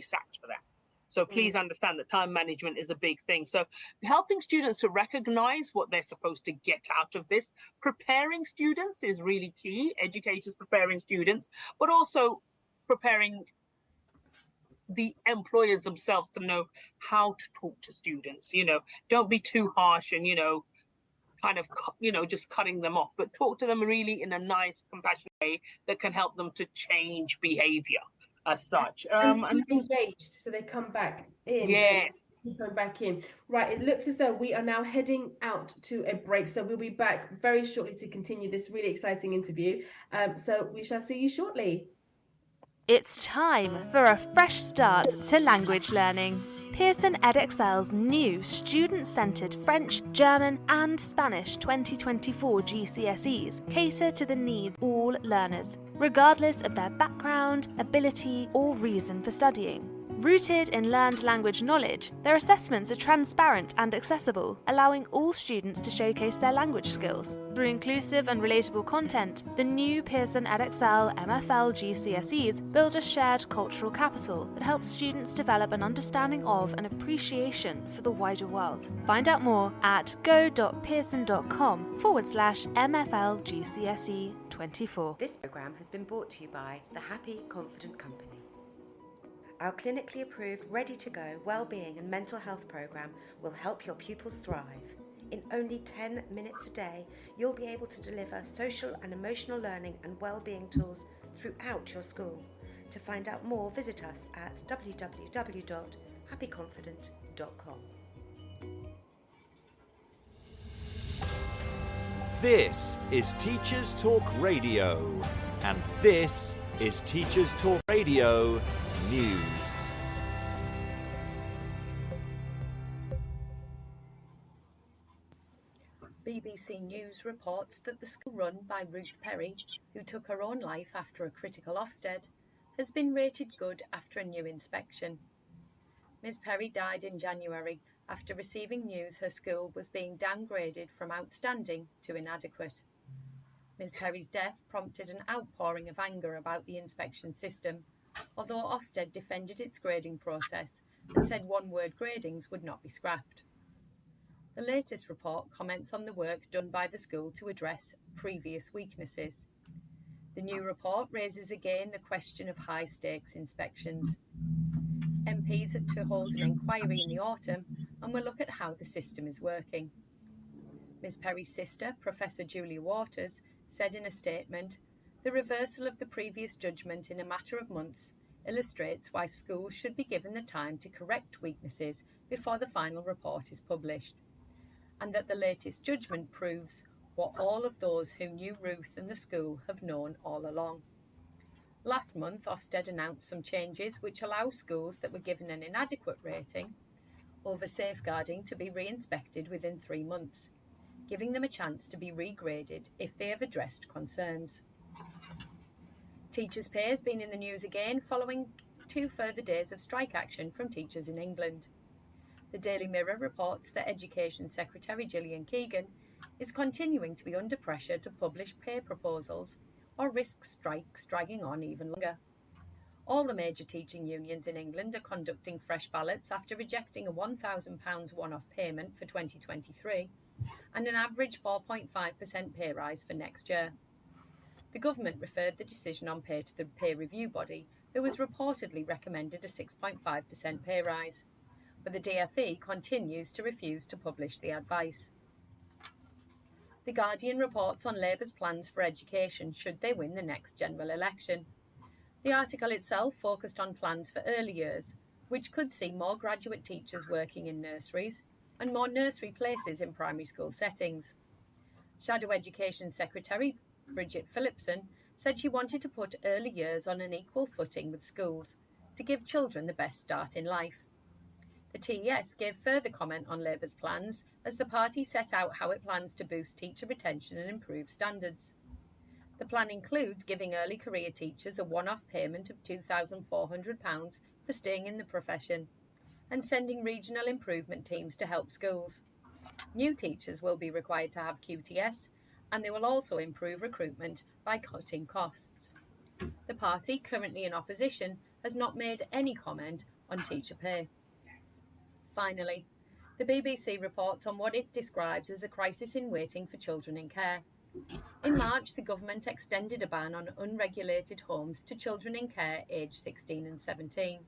sacked for that. So please understand that time management is a big thing. So helping students to recognize what they're supposed to get out of this, preparing students is really key. Educators preparing students, but also preparing the employers themselves to know how to talk to students. Don't be too harsh and kind of just cutting them off, but talk to them really in a nice, compassionate way that can help them to change behavior as such. And engaged, so they come back in. Yes. Come back in. Right, it looks as though we are now heading out to a break, so we'll be back very shortly to continue this really exciting interview. So we shall see you shortly. It's time for a fresh start to language learning. Pearson EdXL's new student-centred French, German and Spanish 2024 GCSEs cater to the needs of all learners, regardless of their background, ability or reason for studying. Rooted in learned language knowledge, their assessments are transparent and accessible, allowing all students to showcase their language skills. Through inclusive and relatable content, the new Pearson EdXL MFL GCSEs build a shared cultural capital that helps students develop an understanding of and appreciation for the wider world. Find out more at go.pearson.com/MFL GCSE 24. This programme has been brought to you by the Happy Confident Company. Our clinically approved, ready-to-go wellbeing and mental health programme will help your pupils thrive. In only 10 minutes a day, you'll be able to deliver social and emotional learning and wellbeing tools throughout your school. To find out more, visit us at www.happyconfident.com. This is Teachers Talk Radio, and this is Teachers Talk Radio News. BBC News reports that the school run by Ruth Perry, who took her own life after a critical Ofsted, has been rated good after a new inspection. Ms Perry died in January after receiving news her school was being downgraded from outstanding to inadequate. Ms Perry's death prompted an outpouring of anger about the inspection system, although Ofsted defended its grading process and said one-word gradings would not be scrapped. The latest report comments on the work done by the school to address previous weaknesses. The new report raises again the question of high-stakes inspections. MPs are to hold an inquiry in the autumn and will look at how the system is working. Ms Perry's sister, Professor Julia Waters, said in a statement, "The reversal of the previous judgment in a matter of months illustrates why schools should be given the time to correct weaknesses before the final report is published, and that the latest judgment proves what all of those who knew Ruth and the school have known all along." Last month, Ofsted announced some changes which allow schools that were given an inadequate rating over safeguarding to be re-inspected within 3 months, giving them a chance to be regraded if they have addressed concerns. Teachers' pay has been in the news again following 2 further days of strike action from teachers in England. The Daily Mirror reports that Education Secretary Gillian Keegan is continuing to be under pressure to publish pay proposals or risk strikes dragging on even longer. All the major teaching unions in England are conducting fresh ballots after rejecting a £1,000 one-off payment for 2023 and an average 4.5% pay rise for next year. The government referred the decision on pay to the pay review body, who has reportedly recommended a 6.5% pay rise, but the DfE continues to refuse to publish the advice. The Guardian reports on Labour's plans for education should they win the next general election. The article itself focused on plans for early years, which could see more graduate teachers working in nurseries and more nursery places in primary school settings. Shadow Education Secretary Bridget Phillipson said she wanted to put early years on an equal footing with schools to give children the best start in life. The TES gave further comment on Labour's plans as the party set out how it plans to boost teacher retention and improve standards. The plan includes giving early career teachers a one-off payment of £2,400 for staying in the profession and sending regional improvement teams to help schools. New teachers will be required to have QTS, and they will also improve recruitment by cutting costs. The party, currently in opposition, has not made any comment on teacher pay. Finally, the BBC reports on what it describes as a crisis in waiting for children in care. In March, the government extended a ban on unregulated homes to children in care aged 16 and 17.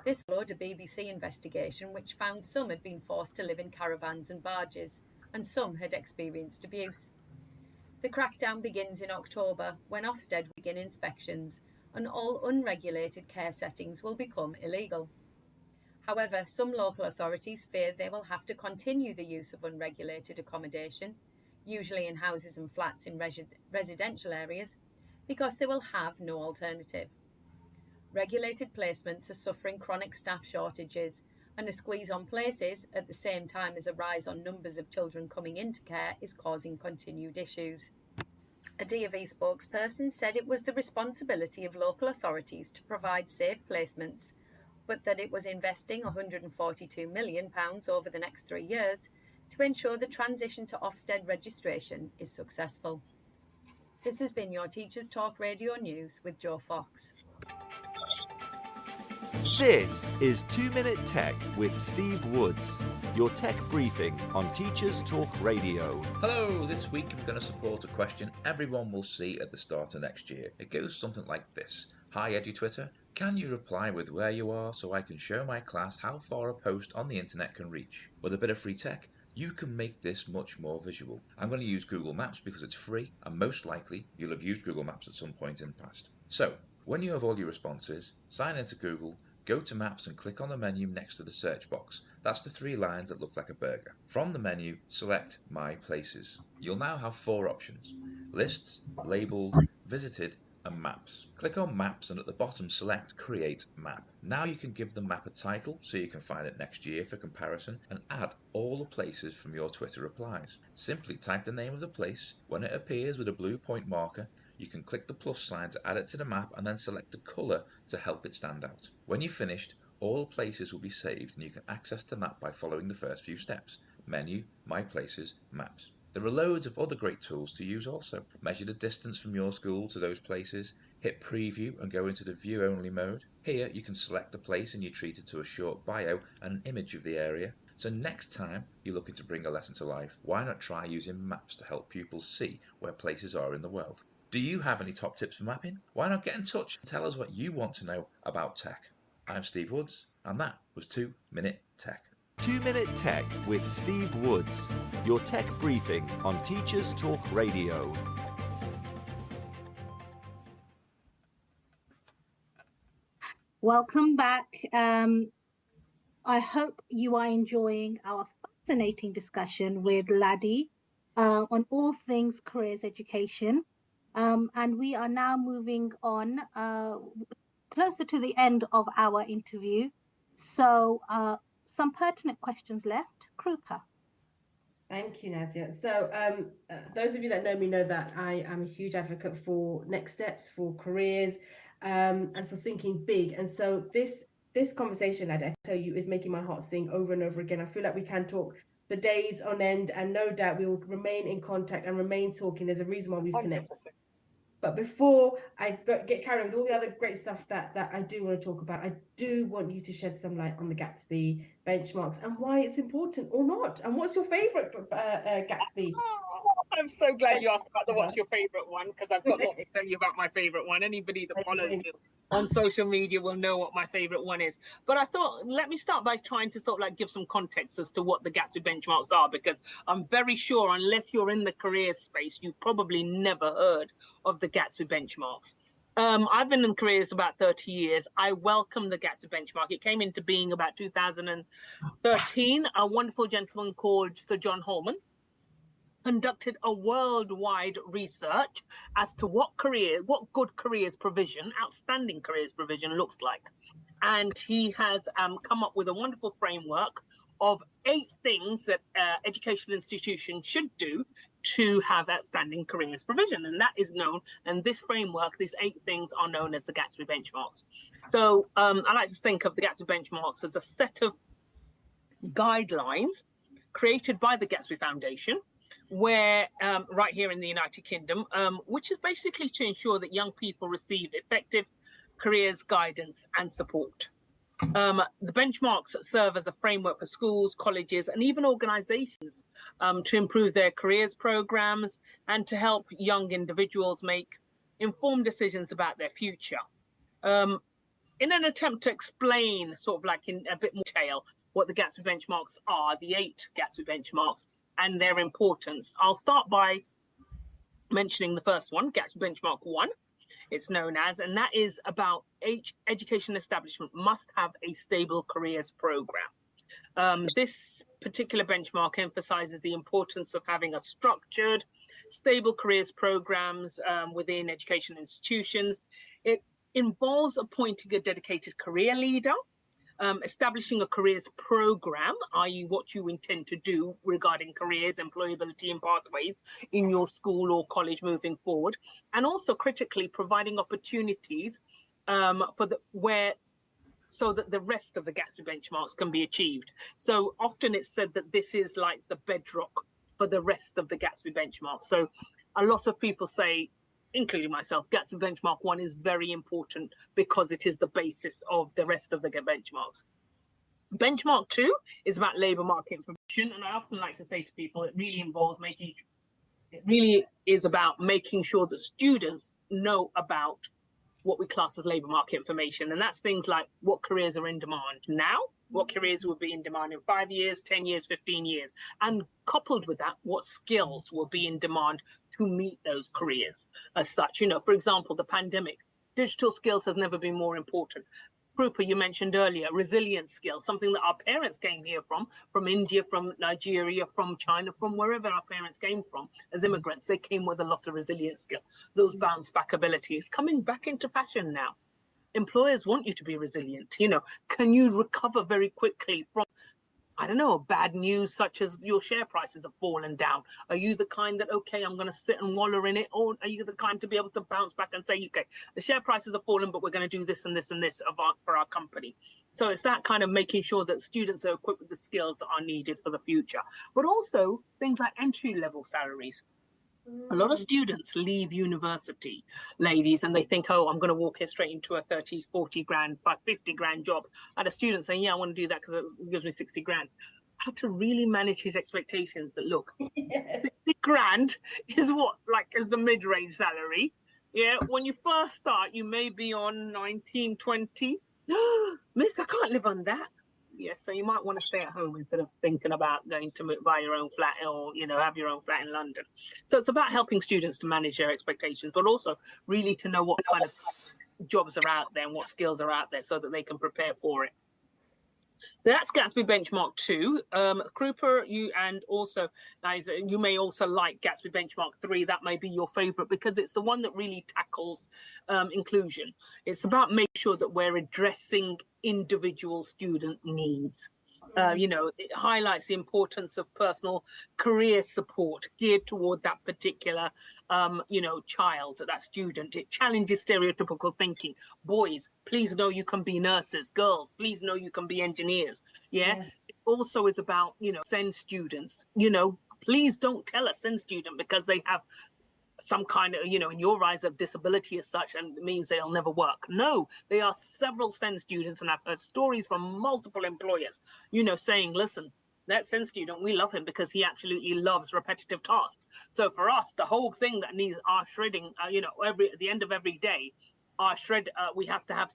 This followed a BBC investigation which found some had been forced to live in caravans and barges, and some had experienced abuse. The crackdown begins in October, when Ofsted will begin inspections, and all unregulated care settings will become illegal. However, some local authorities fear they will have to continue the use of unregulated accommodation, usually in houses and flats in residential areas, because they will have no alternative. Regulated placements are suffering chronic staff shortages, and a squeeze on places at the same time as a rise on numbers of children coming into care is causing continued issues. A DfE spokesperson said it was the responsibility of local authorities to provide safe placements, but that it was investing £142 million over the next 3 years to ensure the transition to Ofsted registration is successful. This has been your Teachers Talk Radio News with Joe Fox. This is 2 Minute Tech with Steve Woods, your tech briefing on Teachers Talk Radio. Hello, this week I'm going to support a question everyone will see at the start of next year. It goes something like this. Hi EduTwitter, can you reply with where you are so I can show my class how far a post on the internet can reach? With a bit of free tech, you can make this much more visual. I'm going to use Google Maps because it's free and most likely you'll have used Google Maps at some point in the past. So, when you have all your responses, sign into Google, go to Maps and click on the menu next to the search box. That's the 3 lines that look like a burger. From the menu, select My Places. You'll now have 4 options: Lists, Labelled, Visited, and Maps. Click on Maps and at the bottom select Create Map. Now you can give the map a title so you can find it next year for comparison and add all the places from your Twitter replies. Simply type the name of the place. When it appears with a blue point marker, you can click the plus sign to add it to the map and then select the colour to help it stand out. When you've finished, all places will be saved and you can access the map by following the first few steps: Menu, My Places, Maps. There are loads of other great tools to use also. Measure the distance from your school to those places, hit preview and go into the view only mode. Here you can select the place and you're treated to a short bio and an image of the area. So next time you're looking to bring a lesson to life, why not try using maps to help pupils see where places are in the world? Do you have any top tips for mapping? Why not get in touch and tell us what you want to know about tech? I'm Steve Woods, and that was 2 Minute Tech. 2 Minute Tech with Steve Woods, your tech briefing on Teachers Talk Radio. Welcome back. I hope you are enjoying our fascinating discussion with Laddie on all things careers education. And we are now moving on closer to the end of our interview. So some pertinent questions left. Krupa. Thank you, Nazia. So those of you that know me know that I am a huge advocate for next steps, for careers, and for thinking big. And so this conversation, I tell you, is making my heart sing over and over again. I feel like we can talk for days on end, and no doubt we will remain in contact and remain talking. There's a reason why we've 100%. connected. But before I get carried on with all the other great stuff that I do want to talk about, I do want you to shed some light on the Gatsby benchmarks and why it's important or not. And what's your favourite Gatsby? I'm so glad you asked about what's your favourite one, because I've got lots to tell you about my favourite one. Anybody that follows me on social media will know what my favourite one is. But I thought, let me start by trying to sort of like give some context as to what the Gatsby benchmarks are, because I'm very sure unless you're in the career space, you've probably never heard of the Gatsby benchmarks. I've been in careers about 30 years. I welcome the Gatsby benchmark. It came into being about 2013. A wonderful gentleman called Sir John Holman conducted a worldwide research as to what good careers provision, outstanding careers provision looks like. And he has come up with a wonderful framework of 8 things that educational institutions should do to have outstanding careers provision. And that is known, and this framework, these 8 things are known as the Gatsby benchmarks. So I like to think of the Gatsby benchmarks as a set of guidelines created by the Gatsby Foundation, where right here in the United Kingdom, which is basically to ensure that young people receive effective careers guidance and support. The benchmarks serve as a framework for schools, colleges, and even organizations to improve their careers programs and to help young individuals make informed decisions about their future. In an attempt to explain, sort of like in a bit more detail, what the Gatsby benchmarks are, the 8 Gatsby benchmarks, and their importance, I'll start by mentioning the first one, Gatsby Benchmark 1, it's known as, and that is about each education establishment must have a stable careers program. This particular benchmark emphasizes the importance of having a structured, stable careers programs within education institutions. It involves appointing a dedicated career leader, establishing a careers program, i.e. what you intend to do regarding careers, employability and pathways in your school or college moving forward, and also critically providing opportunities where so that the rest of the Gatsby benchmarks can be achieved. So often it's said that this is like the bedrock for the rest of the Gatsby benchmark. So a lot of people say, including myself, Gatsby benchmark 1 is very important because it is the basis of the rest of the benchmarks. Benchmark 2 is about labour market information, and I often like to say to people, it really is about making sure that students know about what we class as labour market information, and that's things like what careers are in demand now, what careers will be in demand in 5 years, 10 years, 15 years, and coupled with that, what skills will be in demand to meet those careers as such. For example, the pandemic, digital skills have never been more important. Krupa, you mentioned earlier, resilience skills, something that our parents came here from India, from Nigeria, from China, from wherever our parents came from as immigrants. They came with a lot of resilience skills. Those bounce back abilities coming back into fashion now. Employers want you to be resilient. Can you recover very quickly from, I don't know, bad news such as your share prices have fallen down? Are you the kind that, okay, I'm going to sit and wallow in it? Or are you the kind to be able to bounce back and say, okay, the share prices have fallen, but we're going to do this and this and this for our company? So it's that kind of making sure that students are equipped with the skills that are needed for the future, but also things like entry-level salaries. A lot of students leave university, ladies, and they think, oh, I'm going to walk here straight into a 30, 40 grand, 50 grand job. And a student saying, yeah, I want to do that because it gives me 60 grand. How to really manage his expectations that, look, 60 grand is is the mid-range salary. Yeah, when you first start, you may be on 19, 20. Miss, I can't live on that. Yes, so you might want to stay at home instead of thinking about going to buy your own flat or, have your own flat in London. So it's about helping students to manage their expectations, but also really to know what kind of jobs are out there and what skills are out there so that they can prepare for it. That's Gatsby Benchmark 2. Krupa, you may also like Gatsby Benchmark 3. That may be your favorite because it's the one that really tackles inclusion. It's about making sure that we're addressing individual student needs. It highlights the importance of personal career support geared toward that particular, child, that student. It challenges stereotypical thinking. Boys, please know you can be nurses. Girls, please know you can be engineers. Yeah. It also is about, SEND students. Please don't tell a SEND student because they have some kind of, in your eyes, of disability as such, and it means they'll never work. No, there are several SEND students, and I've heard stories from multiple employers, saying, listen, that SEND student, we love him because he absolutely loves repetitive tasks. So for us, the whole thing that needs our shredding, at the end of every day, our shred, we have to have,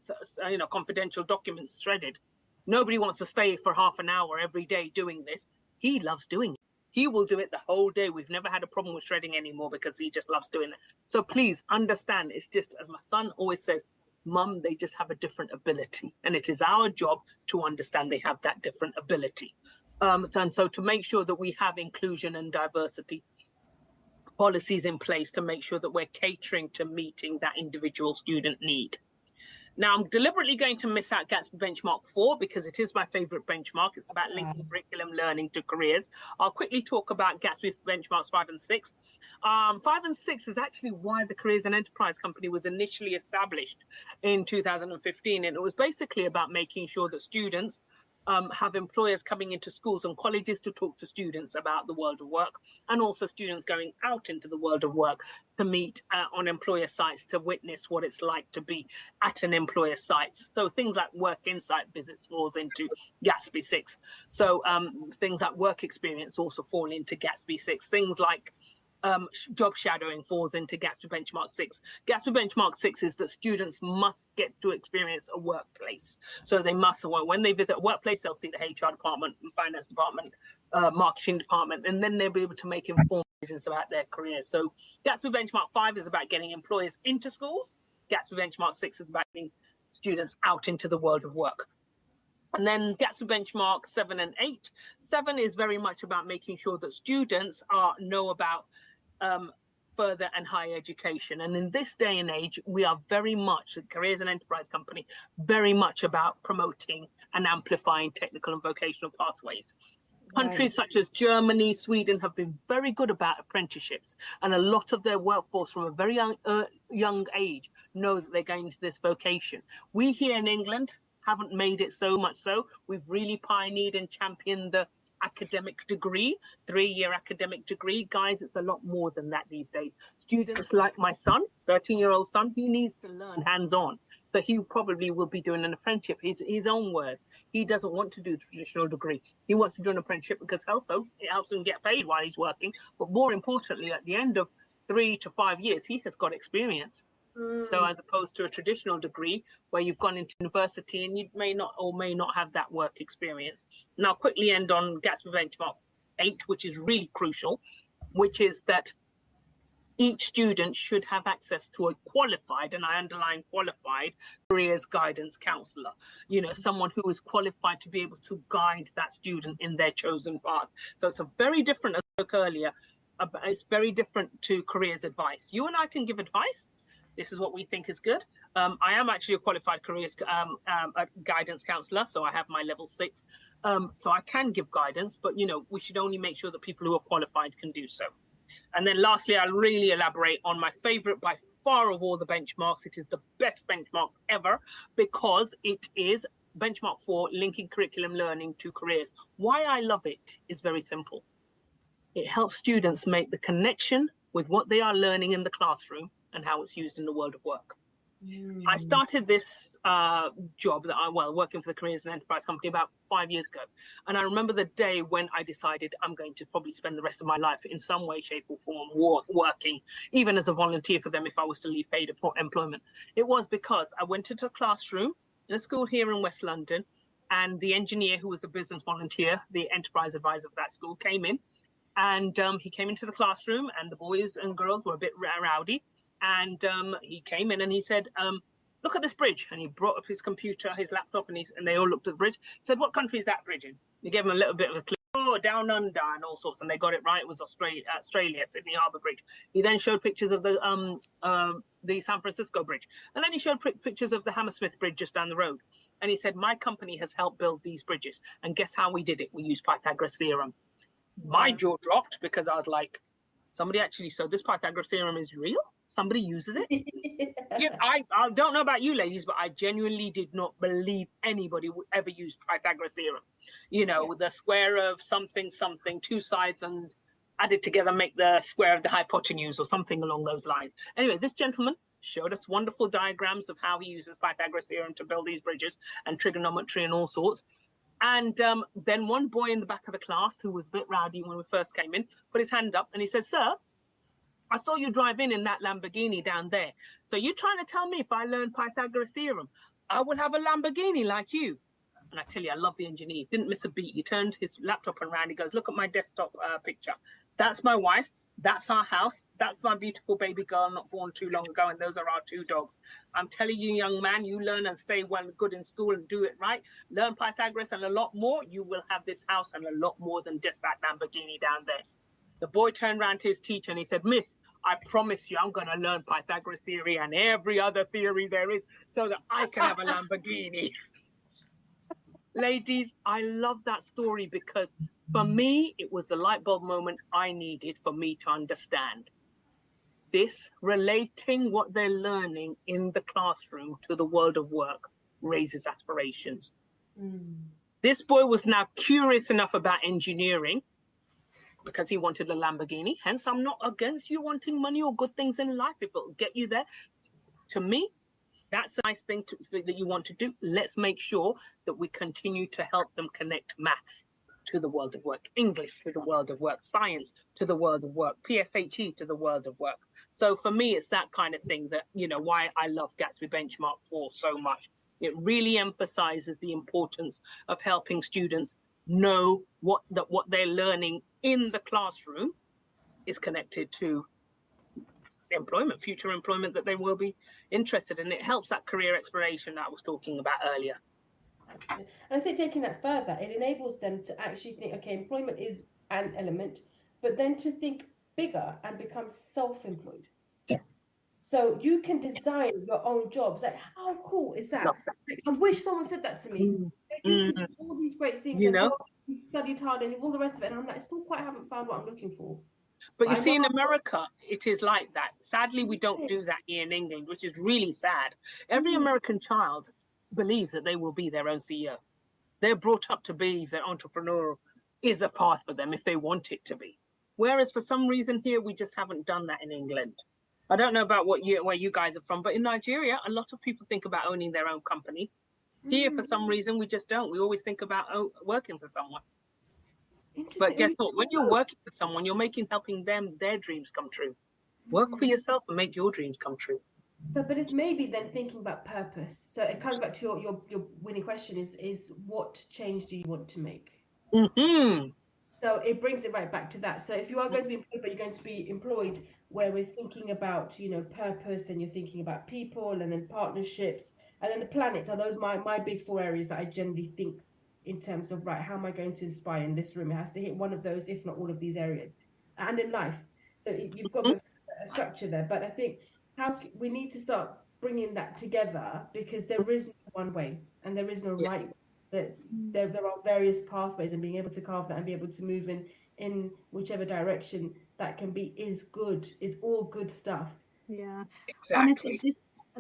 confidential documents shredded. Nobody wants to stay for half an hour every day doing this. He loves doing it. He will do it the whole day. We've never had a problem with shredding anymore because he just loves doing it. So please understand, it's just, as my son always says, Mum, they just have a different ability. And it is our job to understand they have that different ability. And so to make sure that we have inclusion and diversity policies in place to make sure that we're catering to meeting that individual student need. Now, I'm deliberately going to miss out Gatsby Benchmark 4 because it is my favorite benchmark. It's about linking curriculum learning to careers. I'll quickly talk about Gatsby Benchmarks 5 and 6. 5 and 6 is actually why the Careers and Enterprise Company was initially established in 2015. And it was basically about making sure that students have employers coming into schools and colleges to talk to students about the world of work, and also students going out into the world of work to meet on employer sites to witness what it's like to be at an employer site. So things like work insight visits falls into Gatsby 6. So things like work experience also fall into Gatsby 6. Things like job shadowing falls into Gatsby Benchmark 6. Gatsby Benchmark 6 is that students must get to experience a workplace. So they must, when they visit a workplace, they'll see the HR department, finance department, marketing department, and then they'll be able to make informed decisions about their careers. So Gatsby Benchmark 5 is about getting employers into schools. Gatsby Benchmark 6 is about getting students out into the world of work. And then Gatsby Benchmark 7 and 8. 7 is very much about making sure that students know about further and higher education. And in this day and age, we are very much, the Careers and Enterprise Company, very much about promoting and amplifying technical and vocational pathways. Countries such as Germany, Sweden have been very good about apprenticeships, and a lot of their workforce from a very young age know that they're going into this vocation. We here in England, haven't made it so much so. We've really pioneered and championed the academic degree, 3-year academic degree. Guys, it's a lot more than that these days. Students like my son, 13-year-old son, he needs to learn hands-on. So he probably will be doing an apprenticeship, his own words. He doesn't want to do a traditional degree. He wants to do an apprenticeship because also it helps him get paid while he's working. But more importantly, at the end of 3 to 5 years, he has got experience. So as opposed to a traditional degree where you've gone into university and you may not have that work experience. Now, I'll quickly end on Gatsby Benchmark 8, which is really crucial, which is that each student should have access to a qualified, and I underline qualified, careers guidance counsellor. You know, someone who is qualified to be able to guide that student in their chosen path. So it's a very different, as I spoke earlier, it's very different to careers advice. You and I can give advice. This is what we think is good. I am actually a qualified careers guidance counsellor, so I have my level 6. So I can give guidance, but you know, we should only make sure that people who are qualified can do so. And then lastly, I'll really elaborate on my favorite by far of all the benchmarks. It is the best benchmark ever because it is benchmark for linking curriculum learning to careers. Why I love it is very simple. It helps students make the connection with what they are learning in the classroom and how it's used in the world of work. I started this job that working for the Careers and Enterprise Company about 5 years ago. And I remember the day when I decided I'm going to probably spend the rest of my life in some way, shape or form working, even as a volunteer for them if I was to leave paid employment. It was because I went into a classroom in a school here in West London, and the engineer who was the business volunteer, the enterprise advisor of that school, came in, and he came into the classroom and the boys and girls were a bit rowdy. And he came in and he said, look at this bridge. And he brought up his computer, his laptop, and they all looked at the bridge. He said, what country is that bridge in? He gave them a little bit of a clue. Oh, down under and all sorts. And they got it right. It was Australia, Sydney Harbour Bridge. He then showed pictures of the San Francisco Bridge. And then he showed pictures of the Hammersmith Bridge just down the road. And he said, my company has helped build these bridges. And guess how we did it? We used Pythagoras theorem. My jaw dropped because I was like, somebody actually, so this Pythagoras theorem is real? Somebody uses it? Yeah, I don't know about you ladies, but I genuinely did not believe anybody would ever use Pythagoras theorem. You know, the square of something, two sides and added together make the square of the hypotenuse or something along those lines. Anyway, this gentleman showed us wonderful diagrams of how he uses Pythagoras theorem to build these bridges and trigonometry and all sorts. And then one boy in the back of the class, who was a bit rowdy when we first came in, put his hand up and he said, sir, I saw you drive in that Lamborghini down there. So you're trying to tell me if I learn Pythagoras theorem, I will have a Lamborghini like you? And I tell you, I love the engineer. He didn't miss a beat. He turned his laptop around. He goes, look at my desktop picture. That's my wife. That's our house. That's my beautiful baby girl not born too long ago. And those are our 2 dogs. I'm telling you, young man, you learn and stay well good in school and do it right. Learn Pythagoras and a lot more. You will have this house and a lot more than just that Lamborghini down there. The boy turned around to his teacher and he said, miss, I promise you I'm going to learn Pythagoras theory and every other theory there is so that I can have a Lamborghini. Ladies, I love that story because for me, it was the light bulb moment I needed for me to understand. This relating what they're learning in the classroom to the world of work raises aspirations. This boy was now curious enough about engineering because he wanted a Lamborghini. Hence, I'm not against you wanting money or good things in life if it'll get you there. To me, that's a nice thing that you want to do. Let's make sure that we continue to help them connect maths to the world of work, English to the world of work, science to the world of work, PSHE to the world of work. So for me, it's that kind of thing that, you know, why I love Gatsby Benchmark 4 so much. It really emphasizes the importance of helping students know what they're learning in the classroom is connected to employment, future employment that they will be interested in. It helps that career exploration that I was talking about earlier. Absolutely. And I think taking that further, it enables them to actually think, okay, employment is an element, but then to think bigger and become self-employed. Yeah. So you can design your own jobs. Like, how cool is that? Like, I wish someone said that to me. You can do all these great things, you know, you studied hard and all the rest of it, and I'm like, I still quite haven't found what I'm looking for. But you see, in America, it is like that. Sadly, we don't do that here in England, which is really sad. Every American child, believes that they will be their own CEO. They're brought up to believe that entrepreneurial is a path for them if they want it to be. Whereas for some reason here, we just haven't done that in England. I don't know about where you guys are from, but in Nigeria, a lot of people think about owning their own company. Here, for some reason, we just don't. We always think about working for someone. But guess what? When you're working for someone, you're helping them, their dreams come true. Work for yourself and make your dreams come true. So, but it's maybe then thinking about purpose. So it comes back to your winning question is what change do you want to make? Mm-hmm. So it brings it right back to that. So if you are going to be employed, but you're going to be employed where we're thinking about, purpose, and you're thinking about people, and then partnerships, and then the planet. Are those my big four areas that I generally think in terms of, right, how am I going to inspire in this room? It has to hit one of those, if not all of these areas, and in life. So you've got a structure there, but I think we need to start bringing that together, because there is no one way and there is no right way. That there are various pathways, and being able to carve that and be able to move in whichever direction that can be is all good stuff. Yeah, exactly. Honestly,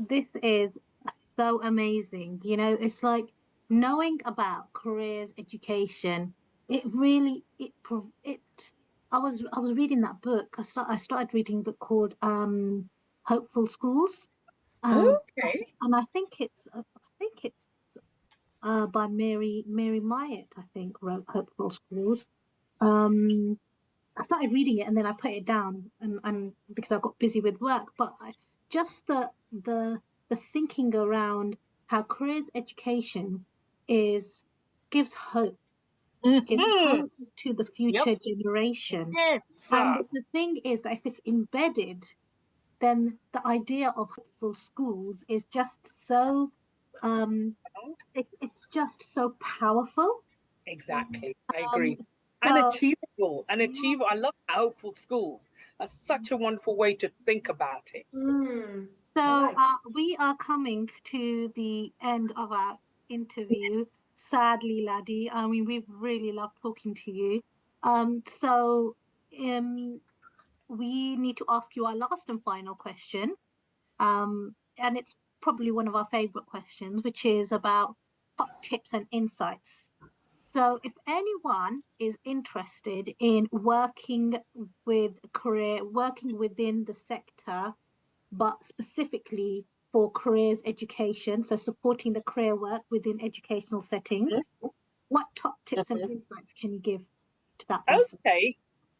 this is so amazing. It's like knowing about careers, education. It really I was reading that book. I started reading a book called Hopeful Schools. Okay. And I think it's by Mary Myatt, I think, wrote Hopeful Schools. I started reading it and then I put it down, and because I got busy with work. But just the thinking around how careers education gives hope, gives hope to the future generation. Yes. And the thing is that if it's embedded, then the idea of hopeful schools is just so it's just so powerful. Exactly. I agree. So, Achievable. I love hopeful schools. That's such a wonderful way to think about it. So we are coming to the end of our interview. Sadly, Laddie, I mean, we've really loved talking to you. So we need to ask you our last and final question. And it's probably one of our favorite questions, which is about top tips and insights. So if anyone is interested in working within the sector, but specifically for careers education, so supporting the career work within educational settings, what top tips and insights can you give to that person? Okay.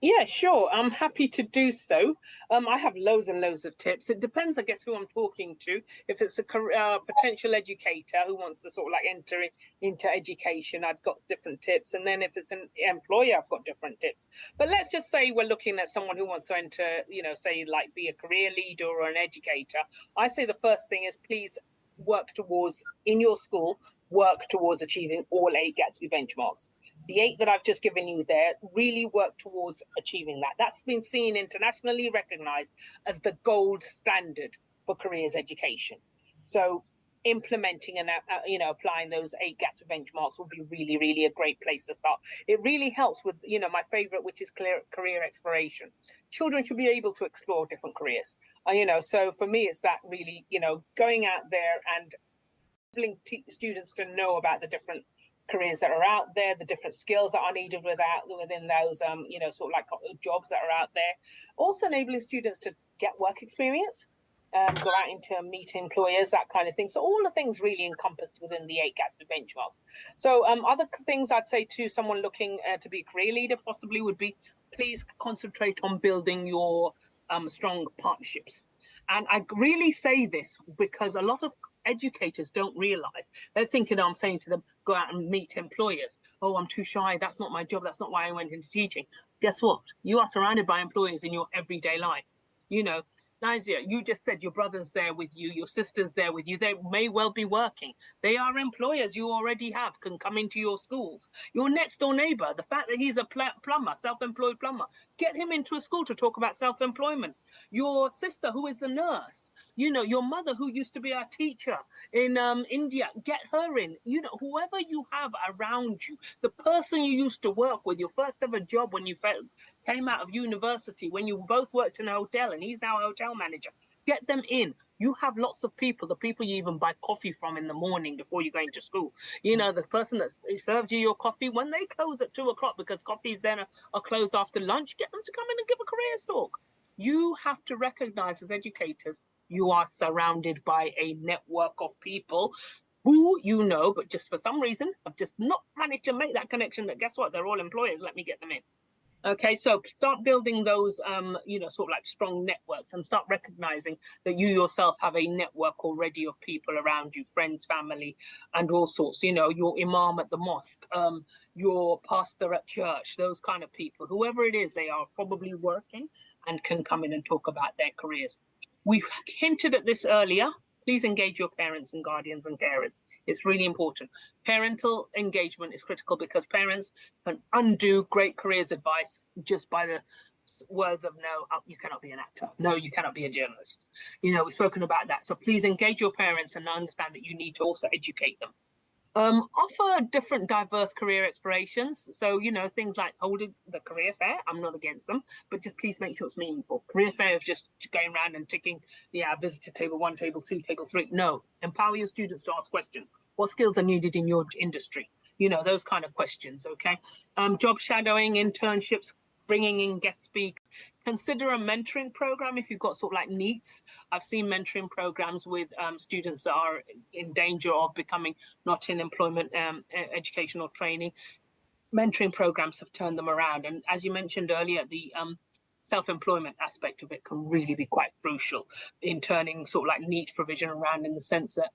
Yeah, sure. I'm happy to do so. I have loads and loads of tips. It depends, I guess, who I'm talking to. If it's a potential educator who wants to sort of like enter into education, I've got different tips. And then if it's an employer, I've got different tips. But let's just say we're looking at someone who wants to enter, say like be a career leader or an educator. I say the first thing is please work towards, in your school, work towards achieving all 8 Gatsby benchmarks. The 8 that I've just given you there, really work towards achieving that. That's been seen internationally recognized as the gold standard for careers education. So implementing and applying those 8 Gatsby benchmarks will be really, really a great place to start. It really helps with, my favorite, which is career exploration. Children should be able to explore different careers. So for me, it's that really, going out there and enabling students to know about the different careers that are out there, the different skills that are needed within those, sort of like jobs that are out there. Also enabling students to get work experience, go out into meet employers, that kind of thing. So all the things really encompassed within the 8 Gatsby benchmarks. So other things I'd say to someone looking to be a career leader possibly would be, please concentrate on building your strong partnerships. And I really say this because a lot of educators don't realize. They're thinking, I'm saying to them, go out and meet employers. Oh, I'm too shy. That's not my job. That's not why I went into teaching. Guess what? You are surrounded by employers in your everyday life. Nazia, you just said your brother's there with you, your sister's there with you. They may well be working. They are employers you already have, can come into your schools. Your next door neighbor, the fact that he's a plumber, self-employed plumber, get him into a school to talk about self-employment. Your sister, who is the nurse, your mother, who used to be our teacher in India, get her in. Whoever you have around you, the person you used to work with, your first ever job when you came out of university, when you both worked in a hotel and he's now a hotel manager, get them in. You have lots of people, the people you even buy coffee from in the morning before you go into school. You know, the person that serves you your coffee, when they close at 2 o'clock, because coffees then are closed after lunch, get them to come in and give a careers talk. You have to recognize as educators, you are surrounded by a network of people who you know, but just for some reason have just not managed to make that connection that guess what, they're all employers, let me get them in. Okay, so start building those, sort of like strong networks, and start recognizing that you yourself have a network already of people around you, friends, family, and all sorts. You know, your imam at the mosque, your pastor at church, those kind of people, whoever it is, they are probably working and can come in and talk about their careers. We hinted at this earlier. Please engage your parents and guardians and carers. It's really important. Parental engagement is critical because parents can undo great careers advice just by the words of no, you cannot be an actor. No, you cannot be a journalist. You know, we've spoken about that. So please engage your parents and understand that you need to also educate them. Offer different diverse career explorations. So, you know, things like holding the career fair, I'm not against them, but just please make sure it's meaningful. Career fair is just going around and ticking, visitor table 1, table 2, table 3. No, empower your students to ask questions. What skills are needed in your industry? You know, those kind of questions, okay? Job shadowing, internships, bringing in guest speakers. Consider a mentoring program if you've got sort of like NEETs. I've seen mentoring programs with students that are in danger of becoming not in employment, educational training. Mentoring programs have turned them around. And as you mentioned earlier, the self-employment aspect of it can really be quite crucial in turning sort of like NEET provision around, in the sense that,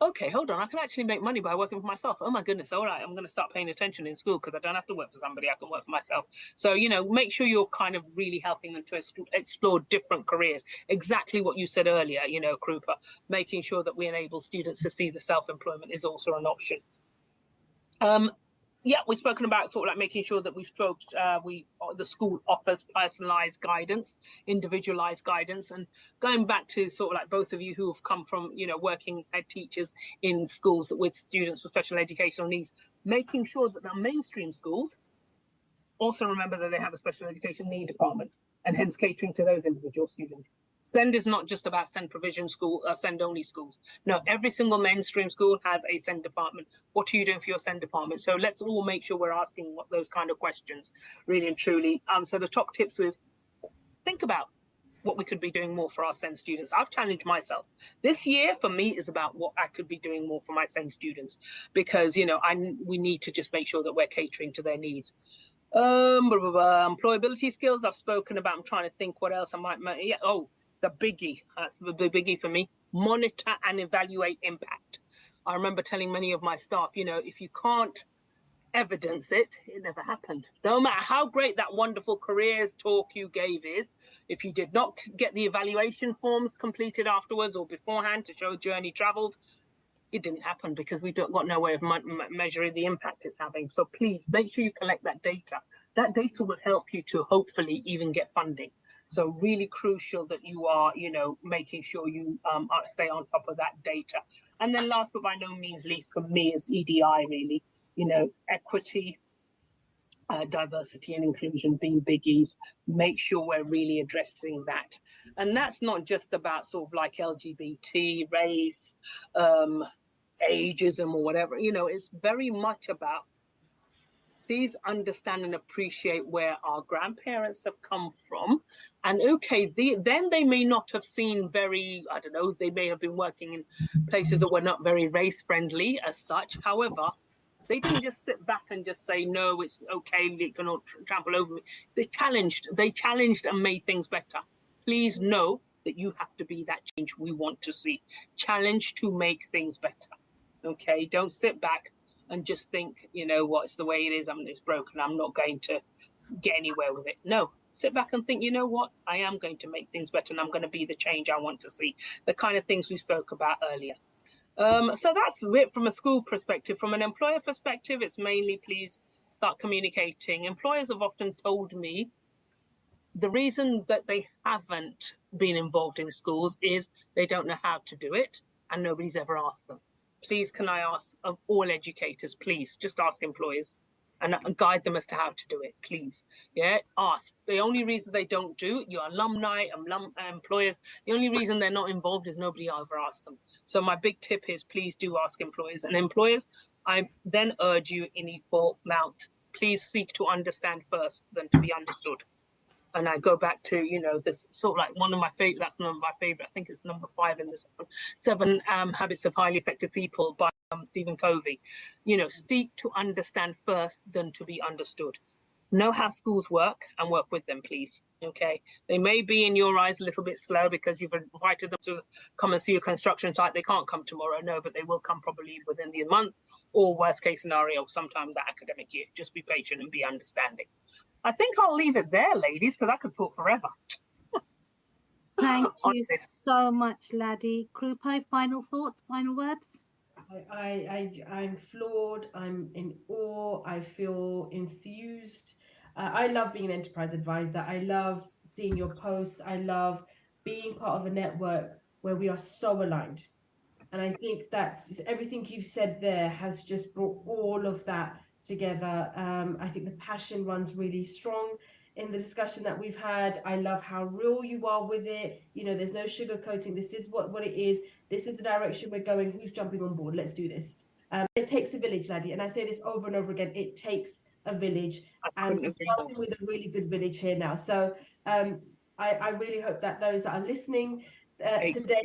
okay, hold on, I can actually make money by working for myself. Oh my goodness, all right, I'm going to start paying attention in school because I don't have to work for somebody, I can work for myself. So, you know, make sure you're kind of really helping them to explore different careers. Exactly what you said earlier, you know, Krupa, making sure that we enable students to see the self-employment is also an option. Yeah, we've spoken about sort of like making sure that the school offers personalized guidance, individualized guidance, and going back to sort of like both of you who have come from, you know, working head teachers in schools with students with special educational needs, making sure that the mainstream schools also remember that they have a special education need department, and hence catering to those individual students. SEND is not just about SEND provision school, SEND only schools. No, every single mainstream school has a SEND department. What are you doing for your SEND department? So let's all make sure we're asking those kind of questions, really and truly. So the top tips is think about what we could be doing more for our SEND students. I've challenged myself. This year for me is about what I could be doing more for my SEND students, because, you know, we need to just make sure that we're catering to their needs. Employability skills I've spoken about. I'm trying to think what else I might. Yeah. Oh, the biggie. That's the biggie for me. Monitor and evaluate impact. I remember telling many of my staff, you know, if you can't evidence it, it never happened. No matter how great that wonderful careers talk you gave is, if you did not get the evaluation forms completed afterwards or beforehand to show journey traveled, it didn't happen, because we've got no way of measuring the impact it's having. So please make sure you collect that data. That data will help you to hopefully even get funding. So really crucial that you are, you know, making sure you stay on top of that data. And then last but by no means least for me is EDI, really, you know, equity, diversity and inclusion being biggies. Make sure we're really addressing that. And that's not just about sort of like LGBT, race, ageism or whatever, you know, it's very much about, please understand and appreciate where our grandparents have come from. And okay, then they may not have seen very, I don't know, they may have been working in places that were not very race friendly as such. However, they didn't just sit back and just say, no, it's okay, they cannot trample over me. They challenged and made things better. Please know that you have to be that change we want to see. Challenge to make things better. Okay, don't sit back and just think, you know what, it's the way it is, I mean, it's broken, I'm not going to get anywhere with it. No, sit back and think, you know what, I am going to make things better and I'm going to be the change I want to see. The kind of things we spoke about earlier. So that's it from a school perspective. From an employer perspective, it's mainly please start communicating. Employers have often told me the reason that they haven't been involved in schools is they don't know how to do it and nobody's ever asked them. Please, can I ask of all educators, please just ask employers and guide them as to how to do it, please. Yeah, ask. The only reason they don't do it, your alumni, employers, the only reason they're not involved is nobody ever asked them. So my big tip is please do ask employers. And employers, I then urge you in equal amount, please seek to understand first than to be understood. And I go back to, this sort of like one of my favorite, that's one of my favorite, I think it's number 5 in the seven Habits of Highly Effective People by Stephen Covey. Seek to understand first than to be understood. Know how schools work and work with them, please. Okay. They may be in your eyes a little bit slow because you've invited them to come and see a construction site. They can't come tomorrow, no, but they will come probably within the month, or worst case scenario, sometime that academic year. Just be patient and be understanding. I think I'll leave it there, ladies, because I could talk forever. Thank you so much, Laddie. Krupa, final thoughts, final words? I'm floored. I'm in awe. I feel enthused. I love being an enterprise advisor. I love seeing your posts. I love being part of a network where we are so aligned. And I think that's everything you've said there has just brought all of that together. I think the passion runs really strong in the discussion that we've had. I love how real you are with it. There's no sugarcoating. This is what it is. This is the direction we're going. Who's jumping on board? Let's do this. It takes a village, Laddie. And I say this over and over again. It takes a village. And we're starting with a really good village here now. So I really hope that those that are listening today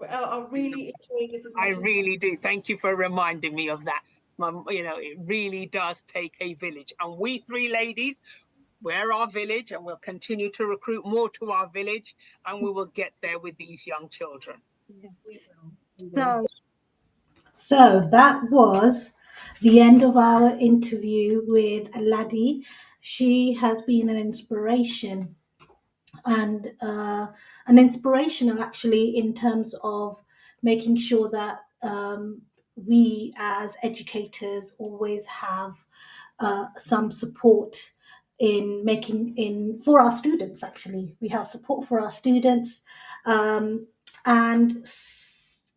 are really enjoying this as much. I really do. Thank you for reminding me of that. It really does take a village. And we 3 ladies, we're our village, and we'll continue to recruit more to our village, and we will get there with these young children. Yeah, we will. So that was the end of our interview with Laddie. She has been an inspiration, and an inspirational actually in terms of making sure that we as educators always have some support for our students. Actually, we have support for our students. And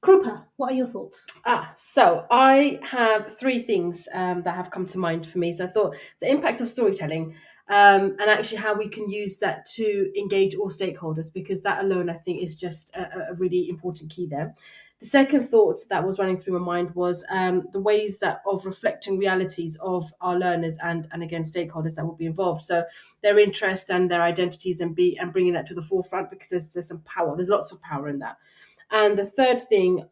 Krupa, what are your thoughts? So I have 3 things that have come to mind for me. So I thought the impact of storytelling, and actually how we can use that to engage all stakeholders, because that alone I think is just a really important key there. The second thought that was running through my mind was the ways of reflecting realities of our learners and again stakeholders that will be involved. So their interest and their identities and bringing that to the forefront, because there's some power. There's lots of power in that. And the third thing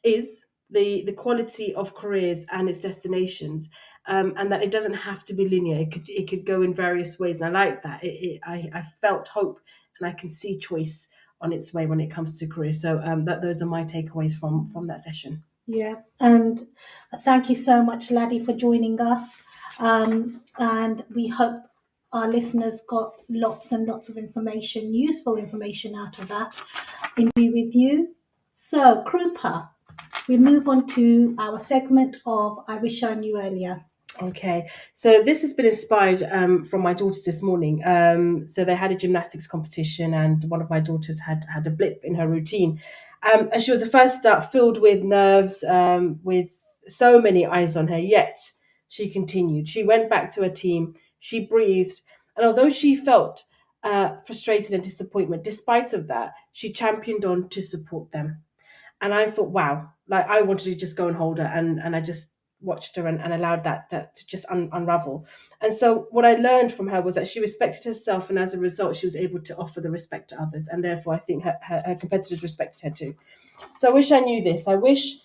is the quality of careers and its destinations, and that it doesn't have to be linear. It could go in various ways, and I like that. I felt hope, and I can see choice on its way when it comes to career. So those are my takeaways from that session. Yeah, and thank you so much, Laddie, for joining us. And we hope our listeners got lots and lots of information, useful information out of that interview with you. So, Krupa, we move on to our segment of I Wish I Knew Earlier. Okay, so this has been inspired from my daughters this morning. So they had a gymnastics competition, and one of my daughters had a blip in her routine. And she was the first start, filled with nerves, with so many eyes on her, yet she continued. She went back to her team, she breathed, and although she felt frustrated and disappointment, despite of that, she championed on to support them. And I thought, wow, like I wanted to just go and hold her, and I just watched her and allowed that to just unravel. And so what I learned from her was that she respected herself, and as a result, she was able to offer the respect to others. And therefore, I think her competitors respected her too. So I wish I knew this. I wish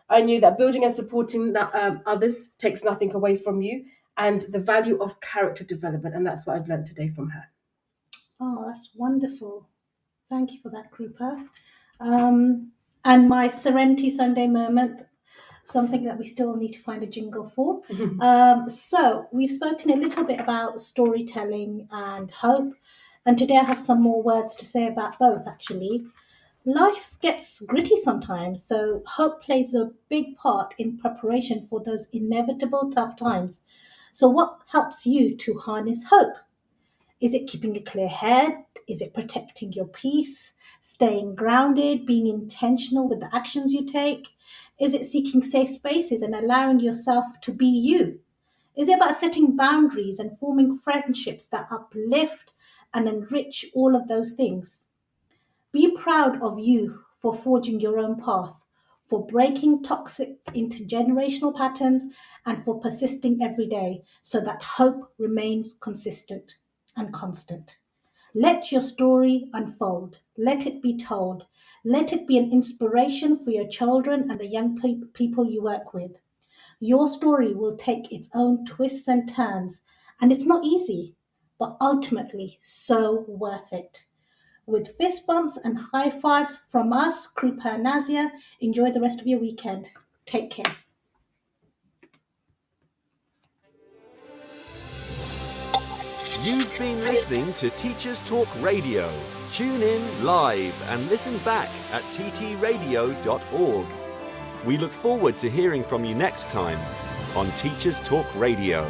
I knew that building and supporting others takes nothing away from you, and the value of character development. And that's what I've learned today from her. Oh, that's wonderful. Thank you for that, Krupa. And my Serenity Sunday moment, something that we still need to find a jingle for. So we've spoken a little bit about storytelling and hope, and today I have some more words to say about both, actually. Life gets gritty sometimes, so hope plays a big part in preparation for those inevitable tough times. So what helps you to harness hope? Is it keeping a clear head? Is it protecting your peace? staying grounded, being intentional with the actions you take? Is it seeking safe spaces and allowing yourself to be you? Is it about setting boundaries and forming friendships that uplift and enrich all of those things? Be proud of you for forging your own path, for breaking toxic intergenerational patterns, and for persisting every day so that hope remains consistent and constant. Let your story unfold. Let it be told. Let it be an inspiration for your children and the young people you work with. Your story will take its own twists and turns, and it's not easy, but ultimately so worth it. With fist bumps and high fives from us, Krupa and Nazia, enjoy the rest of your weekend. Take care. You've been listening to Teachers Talk Radio. Tune in live and listen back at ttradio.org. We look forward to hearing from you next time on Teachers Talk Radio.